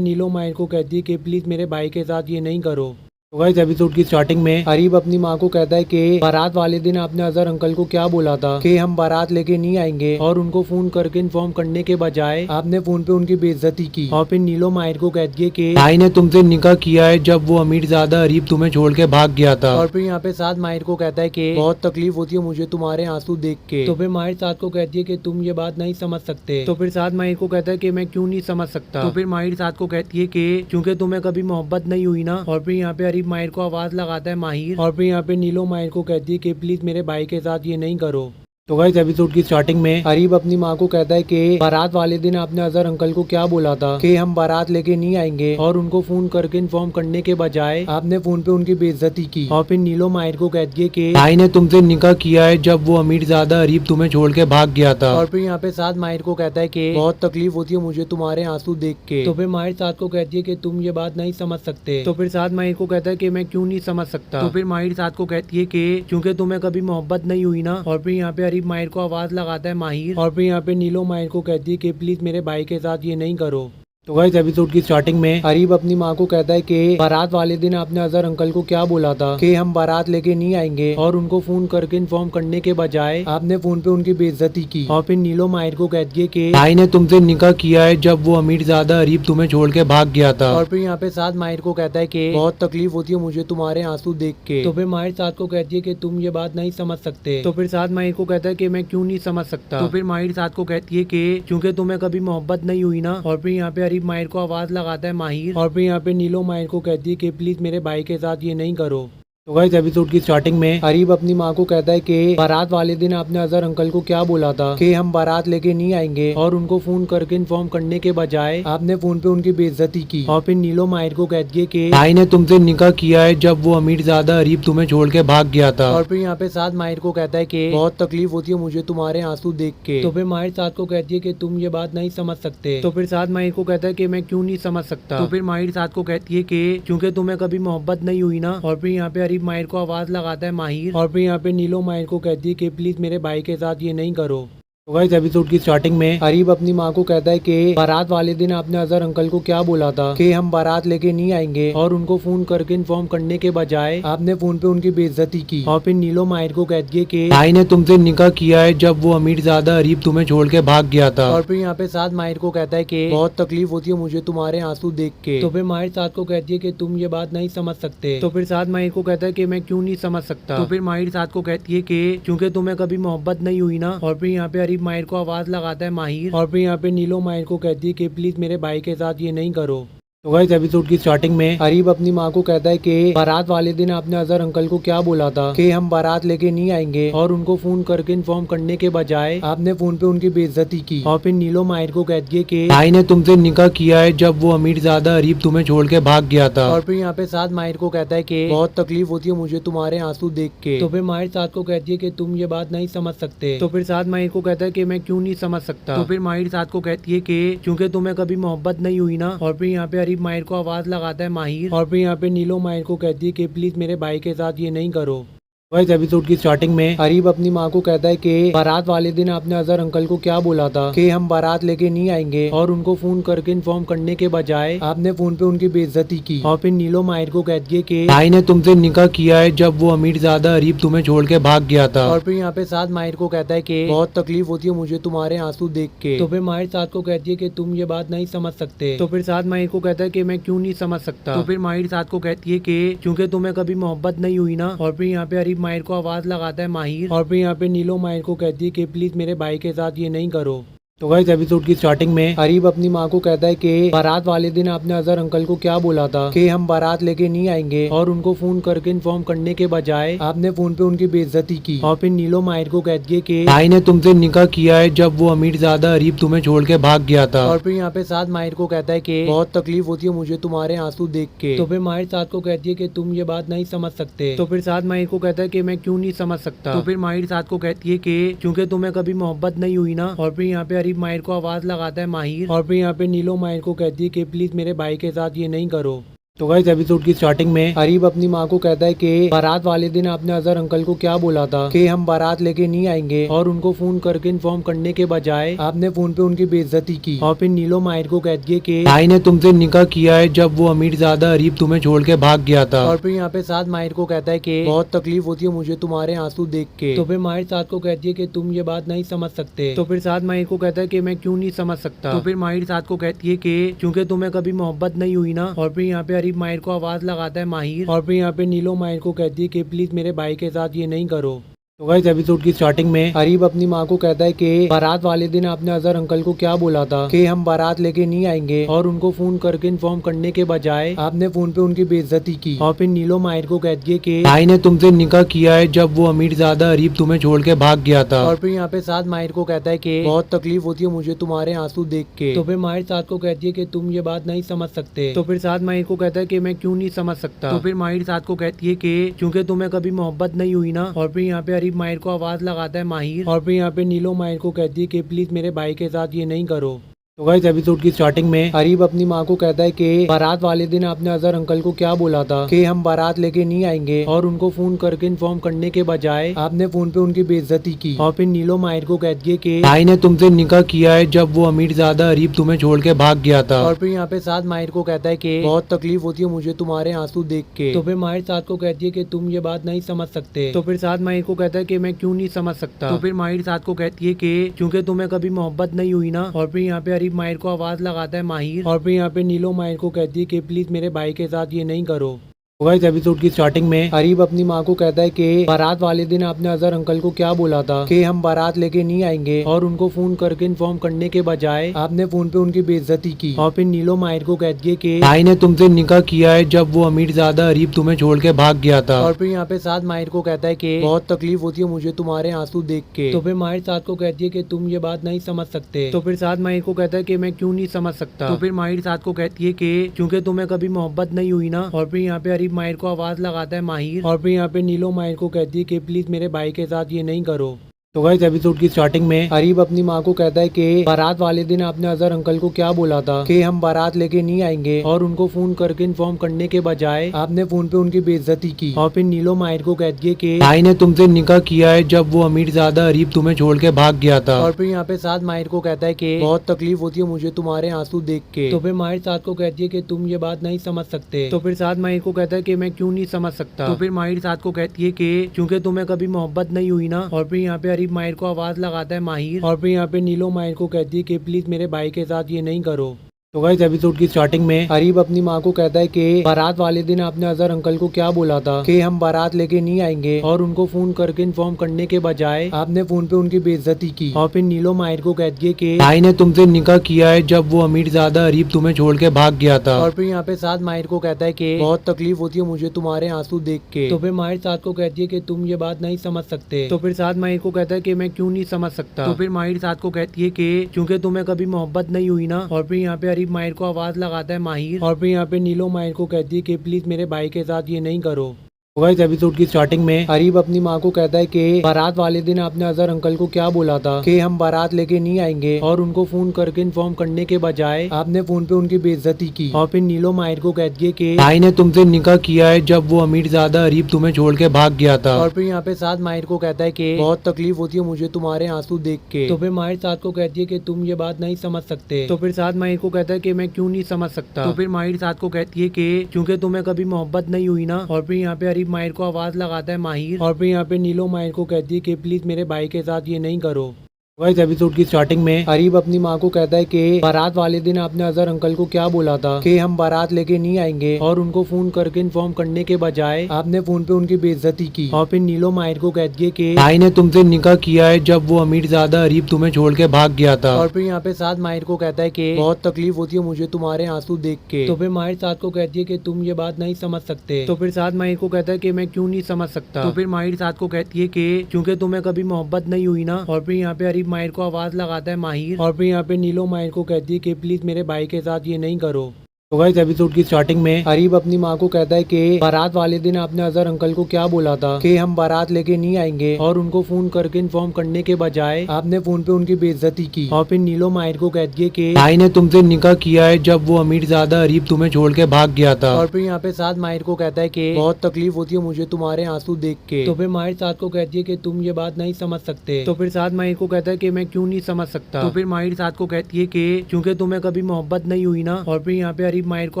नीलो माहिर को कहती है कि प्लीज मेरे भाई के साथ ये नहीं करो। तो गाइस एपिसोड की स्टार्टिंग में अरीब अपनी माँ को कहता है कि बारात वाले दिन आपने अजहर अंकल को क्या बोला था कि हम बारात लेके नहीं आएंगे, और उनको फोन करके इन्फॉर्म करने के बजाय आपने फोन पे उनकी बेइज्जती की। और फिर नीलो माहिर को कहती है कि भाई ने तुमसे निकाह किया है जब वो अमीरजादा अरीब तुम्हें छोड़ के भाग गया था। और फिर यहाँ पे साद माहिर को कहता है कि बहुत तकलीफ होती है मुझे तुम्हारे आंसू देख के। तो फिर माहिर साद को कहती है कि तुम ये बात नहीं समझ सकते। तो फिर साद माहिर को कहता है कि मैं क्यों नहीं समझ सकता। तो फिर माहिर साद को कहती है कि क्योंकि तुम्हें कभी मोहब्बत नहीं हुई ना। और फिर यहाँ पे अरीब माहिर को आवाज लगाता है माहिर। और फिर यहाँ पे नीलो माहिर को कहती है कि प्लीज मेरे भाई के साथ ये नहीं करो। तो गाइस एपिसोड की स्टार्टिंग में अरीब अपनी माँ को कहता है कि बारात वाले दिन आपने अजहर अंकल को क्या बोला था कि हम बारात लेके नहीं आएंगे, और उनको फोन करके इन्फॉर्म करने के बजाय आपने फोन पे उनकी बेइज्जती की। और फिर नीलो माहिर को कहती है कि भाई ने तुमसे निकाह किया है जब वो अमीरजादा अरीब तुम्हें छोड़ के भाग गया था। और फिर यहाँ पे साद माहिर को कहता है कि बहुत तकलीफ होती है मुझे तुम्हारे आंसू देख के। तो फिर माहिर साद को कहती है कि तुम ये बात नहीं समझ सकते। तो फिर साद माहिर को कहता है कि मैं क्यों नहीं समझ सकता। तो फिर माहिर साद को कहती है कि क्योंकि तुम्हें कभी मोहब्बत नहीं हुई ना। और फिर यहाँ पे अरीब माहिर को आवाज लगाता है माहिर। और फिर यहाँ पे नीलो माहिर को कहती है कि प्लीज मेरे भाई के साथ ये नहीं करो। तो गाइस एपिसोड की स्टार्टिंग में अरीब अपनी माँ को कहता है कि बारात वाले दिन आपने अजहर अंकल को क्या बोला था कि हम बारात लेके नहीं आएंगे, और उनको फोन करके इन्फॉर्म करने के बजाय आपने फोन पे उनकी बेइज्जती की। और फिर नीलो माहिर को कहती है कि भाई ने तुमसे निकाह किया है जब वो अमीरजादा अरीब तुम्हें छोड़ के भाग गया था। और फिर यहाँ पे साद माहिर को कहता है कि बहुत तकलीफ होती है मुझे तुम्हारे आंसू देख के। तो फिर माहिर साद को कहती है कि तुम ये बात नहीं समझ सकते। तो फिर साद माहिर को कहता है कि मैं क्यों नहीं समझ सकता। तो फिर माहिर साद को कहती है कि क्योंकि तुम्हें कभी मोहब्बत नहीं हुई ना। और फिर यहाँ पे अरीब माहिर को आवाज लगाता है माहिर। और फिर यहाँ पे नीलो माहिर को कहती है कि प्लीज मेरे भाई के साथ ये नहीं करो। तो गाइस एपिसोड की स्टार्टिंग में अरीब अपनी माँ को कहता है कि बारात वाले दिन आपने अजहर अंकल को क्या बोला था कि हम बारात लेके नहीं आएंगे, और उनको फोन करके इन्फॉर्म करने के बजाय आपने फोन पे उनकी बेइज्जती की। और फिर नीलो माहिर को कहती है कि भाई ने तुमसे निकाह किया है जब वो अमीरजादा अरीब तुम्हें छोड़ के भाग गया था। और फिर यहाँ पे साद माहिर को कहता है कि बहुत तकलीफ होती है मुझे तुम्हारे आंसू देख के। तो फिर माहिर साद को कहती है कि तुम ये बात नहीं समझ सकते। तो फिर साद माहिर को कहता है कि मैं क्यों नहीं समझ सकता। तो फिर माहिर साद को कहती है कि क्योंकि तुम्हें कभी मोहब्बत नहीं हुई ना। और फिर यहाँ पे अरीब माहिर को आवाज लगाता है माहिर। और फिर यहाँ पे नीलो माहिर को कहती है कि प्लीज मेरे भाई के साथ ये नहीं करो। तो गाइस एपिसोड की स्टार्टिंग में अरीब अपनी माँ को कहता है कि बारात वाले दिन आपने अजहर अंकल को क्या बोला था कि हम बारात लेके नहीं आएंगे, और उनको फोन करके इन्फॉर्म करने के बजाय आपने फोन पे उनकी बेइज्जती की। और फिर नीलो माहिर को कहती है कि भाई ने तुमसे निकाह किया है जब वो अमीरजादा अरीब तुम्हें छोड़ के भाग गया था। और फिर यहाँ पे साद माहिर को कहता है कि बहुत तकलीफ होती है मुझे तुम्हारे आंसू देख के। तो फिर माहिर साद को कहती है कि तुम ये बात नहीं समझ सकते। तो फिर साद माहिर को कहता है कि मैं क्यों नहीं समझ सकता। तो फिर माहिर साद को कहती है कि क्योंकि तुम्हें कभी मोहब्बत नहीं हुई ना। और फिर यहाँ पे अरीब माहिर को आवाज लगाता है माहिर। और फिर यहाँ पे नीलो माहिर को कहती है कि प्लीज मेरे भाई के साथ ये नहीं करो। तो गाइस एपिसोड की स्टार्टिंग में अरीब अपनी माँ को कहता है कि बारात वाले दिन आपने अजहर अंकल को क्या बोला था कि हम बारात लेके नहीं आएंगे, और उनको फोन करके इन्फॉर्म करने के बजाय आपने फोन पे उनकी बेइज्जती की। और फिर नीलो माहिर को कहती है कि भाई ने तुमसे निकाह किया है जब वो अमीरजादा अरीब तुम्हें छोड़ के भाग गया था। और फिर यहाँ पे साथ माहिर को कहता है कि बहुत तकलीफ होती है मुझे तुम्हारे आंसू देख के। तो फिर माहिर साथ को कहती है कि तुम ये बात नहीं समझ सकते। तो फिर साथ माहिर को कहता है कि मैं क्यों नहीं समझ सकता। तो फिर माहिर साथ को कहती है कि क्योंकि तुम्हें कभी मोहब्बत नहीं हुई ना। और फिर यहाँ पे अरीब माहिर को आवाज लगाता है माहिर। और फिर यहाँ पे नीलो माहिर को कहती है कि प्लीज मेरे भाई के साथ ये नहीं करो। इस एपिसोड की स्टार्टिंग में अरीब अपनी माँ को कहता है कि बारात वाले दिन आपने अजहर अंकल को क्या बोला था कि हम बारात लेके नहीं आएंगे, और उनको फोन करके इन्फॉर्म करने के बजाय आपने फोन पे उनकी बेइज्जती की। और फिर नीलो माहिर को कहती है कि भाई ने तुमसे निकाह किया है जब वो अमीरजादा अरीब तुम्हें छोड़ के भाग गया था। और फिर यहाँ पे साथ माहिर को कहता है कि बहुत तकलीफ होती है मुझे तुम्हारे आंसू देख के। तो फिर माहिर साथ को कहती है कि तुम ये बात नहीं समझ सकते। तो फिर साथ माहिर को कहता है कि मैं क्यों नहीं समझ सकता। तो फिर माहिर साथ को कहती है कि क्योंकि तुम्हें कभी मोहब्बत नहीं हुई ना। और फिर यहाँ पे अरीब माहिर को आवाज लगाता है माहिर। और फिर यहाँ पे नीलो माहिर को कहती है कि प्लीज मेरे भाई के साथ ये नहीं करो। तो गाइस एपिसोड की स्टार्टिंग में अरीब अपनी माँ को कहता है कि बारात वाले दिन आपने अजहर अंकल को क्या बोला था कि हम बारात लेके नहीं आएंगे, और उनको फोन करके इन्फॉर्म करने के बजाय आपने फोन पे उनकी बेइज्जती की। और फिर नीलो माहिर को कहती है कि भाई ने तुमसे निकाह किया है जब वो अमीरजादा अरीब तुम्हें छोड़ के भाग गया था। और फिर यहाँ पे साथ माहिर को कहता है कि बहुत तकलीफ होती है मुझे तुम्हारे आंसू देख के। तो फिर माहिर साथ को कहती है कि तुम ये बात नहीं समझ सकते। तो फिर साथ माहिर को कहता है कि मैं क्यों नहीं समझ सकता। तो फिर माहिर साथ को कहती है कि क्योंकि तुम्हें कभी मोहब्बत नहीं हुई ना। और फिर यहाँ पे अरीब माहिर को आवाज लगाता है माहिर। और फिर यहाँ पे नीलो माहिर को कहती है कि प्लीज मेरे भाई के साथ ये नहीं करो। तो गाइस एपिसोड की स्टार्टिंग में अरीब अपनी माँ को कहता है कि बारात वाले दिन आपने अजहर अंकल को क्या बोला था कि हम बारात लेके नहीं आएंगे, और उनको फोन करके इन्फॉर्म करने के बजाय आपने फोन पे उनकी बेइज्जती की। और फिर नीलो माहिर को कहती है कि भाई ने तुमसे निकाह किया है जब वो अमीरजादा अरीब तुम्हें छोड़ के भाग गया था। और फिर यहाँ पे साथ माहिर को कहता है कि बहुत तकलीफ होती है मुझे तुम्हारे आंसू देख के। तो फिर माहिर साथ को कहती है कि तुम ये बात नहीं समझ सकते। तो फिर साथ माहिर को कहता है कि मैं क्यों नहीं समझ सकता। तो फिर माहिर साथ को कहती है कि क्योंकि तुम्हें कभी मोहब्बत नहीं हुई ना। और फिर यहाँ पे अरीब माहिर को आवाज लगाता है माहिर। और फिर यहाँ पे नीलो माहिर को कहती है कि प्लीज मेरे भाई के साथ ये नहीं करो। तो गाइस एपिसोड की स्टार्टिंग में अरीब अपनी माँ को कहता है कि बारात वाले दिन आपने अजहर अंकल को क्या बोला था कि हम बारात लेके नहीं आएंगे, और उनको फोन करके इन्फॉर्म करने के बजाय आपने फोन पे उनकी बेइज्जती की। और फिर नीलो माहिर को कहती है कि भाई ने तुमसे निकाह किया है जब वो अमीरजादा अरीब तुम्हें छोड़ के भाग गया था। और फिर यहाँ पे साथ माहिर को कहता है कि बहुत तकलीफ होती है मुझे तुम्हारे आंसू देख के। तो फिर माहिर साथ को कहती है कि तुम ये बात नहीं समझ सकते। तो फिर साथ माहिर को कहता है कि मैं क्यों नहीं समझ सकता। तो फिर माहिर साथ को कहती है कि क्योंकि तुम्हें कभी मोहब्बत नहीं हुई ना। और फिर यहाँ पे अरीब माहिर को आवाज लगाता है माहिर। और फिर यहाँ पे नीलो माहिर को कहती है कि प्लीज मेरे भाई के साथ ये नहीं करो। तो गाइस एपिसोड की स्टार्टिंग में अरीब अपनी माँ को कहता है कि बारात वाले दिन आपने अजहर अंकल को क्या बोला था कि हम बारात लेके नहीं आएंगे, और उनको फोन करके इन्फॉर्म करने के बजाय आपने फोन पे उनकी बेइज्जती की। और फिर नीलो माहिर को कहती है कि भाई ने तुमसे निकाह किया है जब वो अमीरजादा अरीब तुम्हें छोड़ के भाग गया था। और फिर यहाँ पे साथ माहिर को कहता है कि बहुत तकलीफ होती है मुझे तुम्हारे आंसू देख के। तो फिर माहिर साथ को कहती है कि तुम ये बात नहीं समझ सकते। तो फिर साथ माहिर को कहता है कि मैं क्यों नहीं समझ सकता। तो फिर माहिर साथ को कहती है कि क्योंकि तुम्हें कभी मोहब्बत नहीं हुई ना। और फिर यहाँ पे अरीब माहिर को आवाज लगाता है माहिर। और फिर यहाँ पे नीलो माहिर को कहती है कि प्लीज मेरे भाई के साथ ये नहीं करो। तो गाइस एपिसोड की स्टार्टिंग में अरीब अपनी माँ को कहता है कि बारात वाले दिन आपने अजहर अंकल को क्या बोला था कि हम बारात लेके नहीं आएंगे, और उनको फोन करके इन्फॉर्म करने के बजाय आपने फोन पे उनकी बेइज्जती की। और फिर नीलो माहिर को कहती है कि भाई ने तुमसे निकाह किया है जब वो अमीरजादा अरीब तुम्हें छोड़ के भाग गया था। और फिर यहाँ पे साथ माहिर को कहता है कि बहुत तकलीफ होती है मुझे तुम्हारे आंसू देख के। तो फिर माहिर साथ को कहती है कि तुम ये बात नहीं समझ सकते। तो फिर साथ माहिर को कहता है कि मैं क्यों नहीं समझ सकता। तो फिर माहिर साथ को कहती है कि क्योंकि तुम्हें कभी मोहब्बत नहीं हुई ना। और फिर यहाँ पे अरीब माहिर को आवाज लगाता है माहिर। और फिर यहाँ पे नीलो माहिर को कहती है कि प्लीज मेरे भाई के साथ ये नहीं करो। तो गाइस एपिसोड की स्टार्टिंग में अरीब अपनी माँ को कहता है कि बारात वाले दिन आपने अजहर अंकल को क्या बोला था कि हम बारात लेके नहीं आएंगे, और उनको फोन करके इन्फॉर्म करने के बजाय आपने फोन पे उनकी बेइज्जती की। और फिर नीलो माहिर को कहती है कि भाई ने तुमसे निकाह किया है जब वो अमीरजादा अरीब तुम्हें छोड़ के भाग गया था। और फिर यहाँ पे साथ माहिर को कहता है कि बहुत तकलीफ होती है मुझे तुम्हारे आंसू देख के। तो फिर माहिर साथ को कहती है कि तुम ये बात नहीं समझ सकते। तो फिर साथ माहिर को कहता है कि मैं क्यों नहीं समझ सकता। तो फिर माहिर साथ को कहती है कि क्योंकि तुम्हें कभी मोहब्बत नहीं हुई ना। और फिर यहाँ पे अरीब माहिर को आवाज लगाता है माहिर। और फिर यहाँ पे नीलो माहिर को कहती है कि प्लीज मेरे भाई के साथ ये नहीं करो। तो गाइस एपिसोड की स्टार्टिंग में अरीब अपनी माँ को कहता है कि बारात वाले दिन आपने अजहर अंकल को क्या बोला था कि हम बारात लेके नहीं आएंगे, और उनको फोन करके इन्फॉर्म करने के बजाय आपने फोन पे उनकी बेइज्जती की। और फिर नीलो माहिर को कहती है कि भाई ने तुमसे निकाह किया है जब वो अमीरजादा अरीब तुम्हें छोड़ के भाग गया था। और फिर यहाँ पे साथ माहिर को कहता है कि बहुत तकलीफ होती है मुझे तुम्हारे आंसू देख के। तो फिर माहिर साथ को कहती है कि तुम ये बात नहीं समझ सकते। तो फिर साथ माहिर को कहता है कि मैं क्यों नहीं समझ सकता। तो फिर माहिर साथ को कहती है कि क्योंकि तुम्हें कभी मोहब्बत नहीं हुई ना। और फिर यहाँ पे अरीब माहिर को आवाज लगाता है माहिर। और फिर यहाँ पे नीलो माहिर को कहती है कि प्लीज मेरे भाई के साथ ये नहीं करो। गाइस एपिसोड की स्टार्टिंग में अरीब अपनी माँ को कहता है कि बारात वाले दिन आपने अजहर अंकल को क्या बोला था कि हम बारात लेके नहीं आएंगे, और उनको फोन करके इन्फॉर्म करने के बजाय आपने फोन पे उनकी बेइज्जती की। और फिर नीलो माहिर को कहती है कि भाई ने तुमसे निकाह किया है जब वो अमीरजादा अरीब तुम्हें छोड़ के भाग गया था। और फिर यहाँ पे साथ माहिर को कहता है कि बहुत तकलीफ होती है मुझे तुम्हारे आंसू देख के। तो फिर माहिर साथ को कहती है कि तुम ये बात नहीं समझ सकते। तो फिर साथ माहिर को कहता है कि मैं क्यों नहीं समझ सकता। तो फिर माहिर साथ को कहती है कि क्योंकि तुम्हें कभी मोहब्बत नहीं हुई ना। और फिर यहाँ पे अरीब माहिर को आवाज लगाता है माहिर। और फिर यहाँ पे नीलो माहिर को कहती है कि प्लीज मेरे भाई के साथ ये नहीं करो। गाइस एपिसोड की स्टार्टिंग में अरीब अपनी माँ को कहता है कि बारात वाले दिन आपने अजहर अंकल को क्या बोला था कि हम बारात लेके नहीं आएंगे, और उनको फोन करके इन्फॉर्म करने के बजाय आपने फोन पे उनकी बेइज्जती की। और फिर नीलो माहिर को कहती है कि भाई ने तुमसे निकाह किया है जब वो अमीरजादा अरीब तुम्हें छोड़ के भाग गया था। और फिर यहाँ पे साथ माहिर को कहता है कि बहुत तकलीफ होती है मुझे तुम्हारे आंसू देख के। तो फिर माहिर साथ को कहती है कि तुम ये बात नहीं समझ सकते। तो फिर साथ माहिर को कहता है कि मैं क्यों नहीं समझ सकता। तो फिर माहिर साथ को कहती है कि क्योंकि तुम्हें कभी मोहब्बत नहीं हुई ना। और फिर यहाँ पे अरीब माहिर को आवाज लगाता है माहिर। और फिर यहाँ पे नीलो माहिर को कहती है कि प्लीज मेरे भाई के साथ ये नहीं करो। तो गाइस एपिसोड की स्टार्टिंग में अरीब अपनी माँ को कहता है कि बारात वाले दिन आपने अजहर अंकल को क्या बोला था कि हम बारात लेके नहीं आएंगे, और उनको फोन करके इन्फॉर्म करने के बजाय आपने फोन पे उनकी बेइज्जती की। और फिर नीलो माहिर को कहती है कि भाई ने तुमसे निकाह किया है जब वो अमीरजादा अरीब तुम्हें छोड़ के भाग गया था। और फिर यहाँ पे साथ माहिर को कहता है कि बहुत तकलीफ होती है मुझे तुम्हारे आंसू देख के। तो फिर माहिर साथ को कहती है कि तुम ये बात नहीं समझ सकते। तो फिर साथ माहिर को कहता है कि मैं क्यों नहीं समझ सकता। तो फिर माहिर साथ को कहती है कि क्योंकि तुम्हें कभी मोहब्बत नहीं हुई ना। और फिर यहाँ पे अरीब माहिर को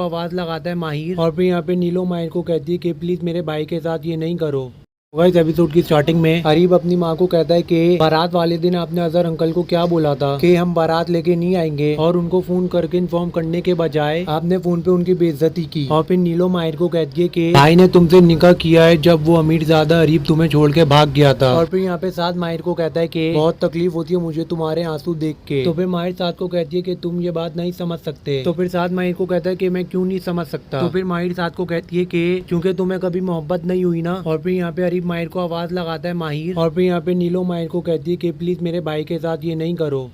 आवाज लगाता है माहिर। और फिर यहाँ पे नीलो माहिर को कहती है कि प्लीज मेरे भाई के साथ ये नहीं करो। गाइस एपिसोड की स्टार्टिंग में अरीब अपनी माँ को कहता है कि बारात वाले दिन आपने अजहर अंकल को क्या बोला था कि हम बारात लेके नहीं आएंगे, और उनको फोन करके इन्फॉर्म करने के बजाय आपने फोन पे उनकी बेइज्जती की। और फिर नीलो माहिर को कहती है कि भाई ने तुमसे निकाह किया है जब वो अमीरजादा अरीब तुम्हें छोड़ के भाग गया था। और फिर यहाँ पे साथ माहिर को कहता है कि बहुत तकलीफ होती है मुझे तुम्हारे आंसू देख के। तो फिर माहिर साथ को कहती है कि तुम ये बात नहीं समझ सकते। तो फिर साथ माहिर को कहता है कि मैं क्यों नहीं समझ सकता। तो फिर माहिर साथ को कहती है कि क्योंकि तुम्हें कभी मोहब्बत नहीं हुई ना। और फिर यहाँ पे अरीब माहिर को आवाज लगाता है माहिर। और फिर यहाँ पे नीलो माहिर को कहती है कि प्लीज मेरे भाई के साथ ये नहीं करो।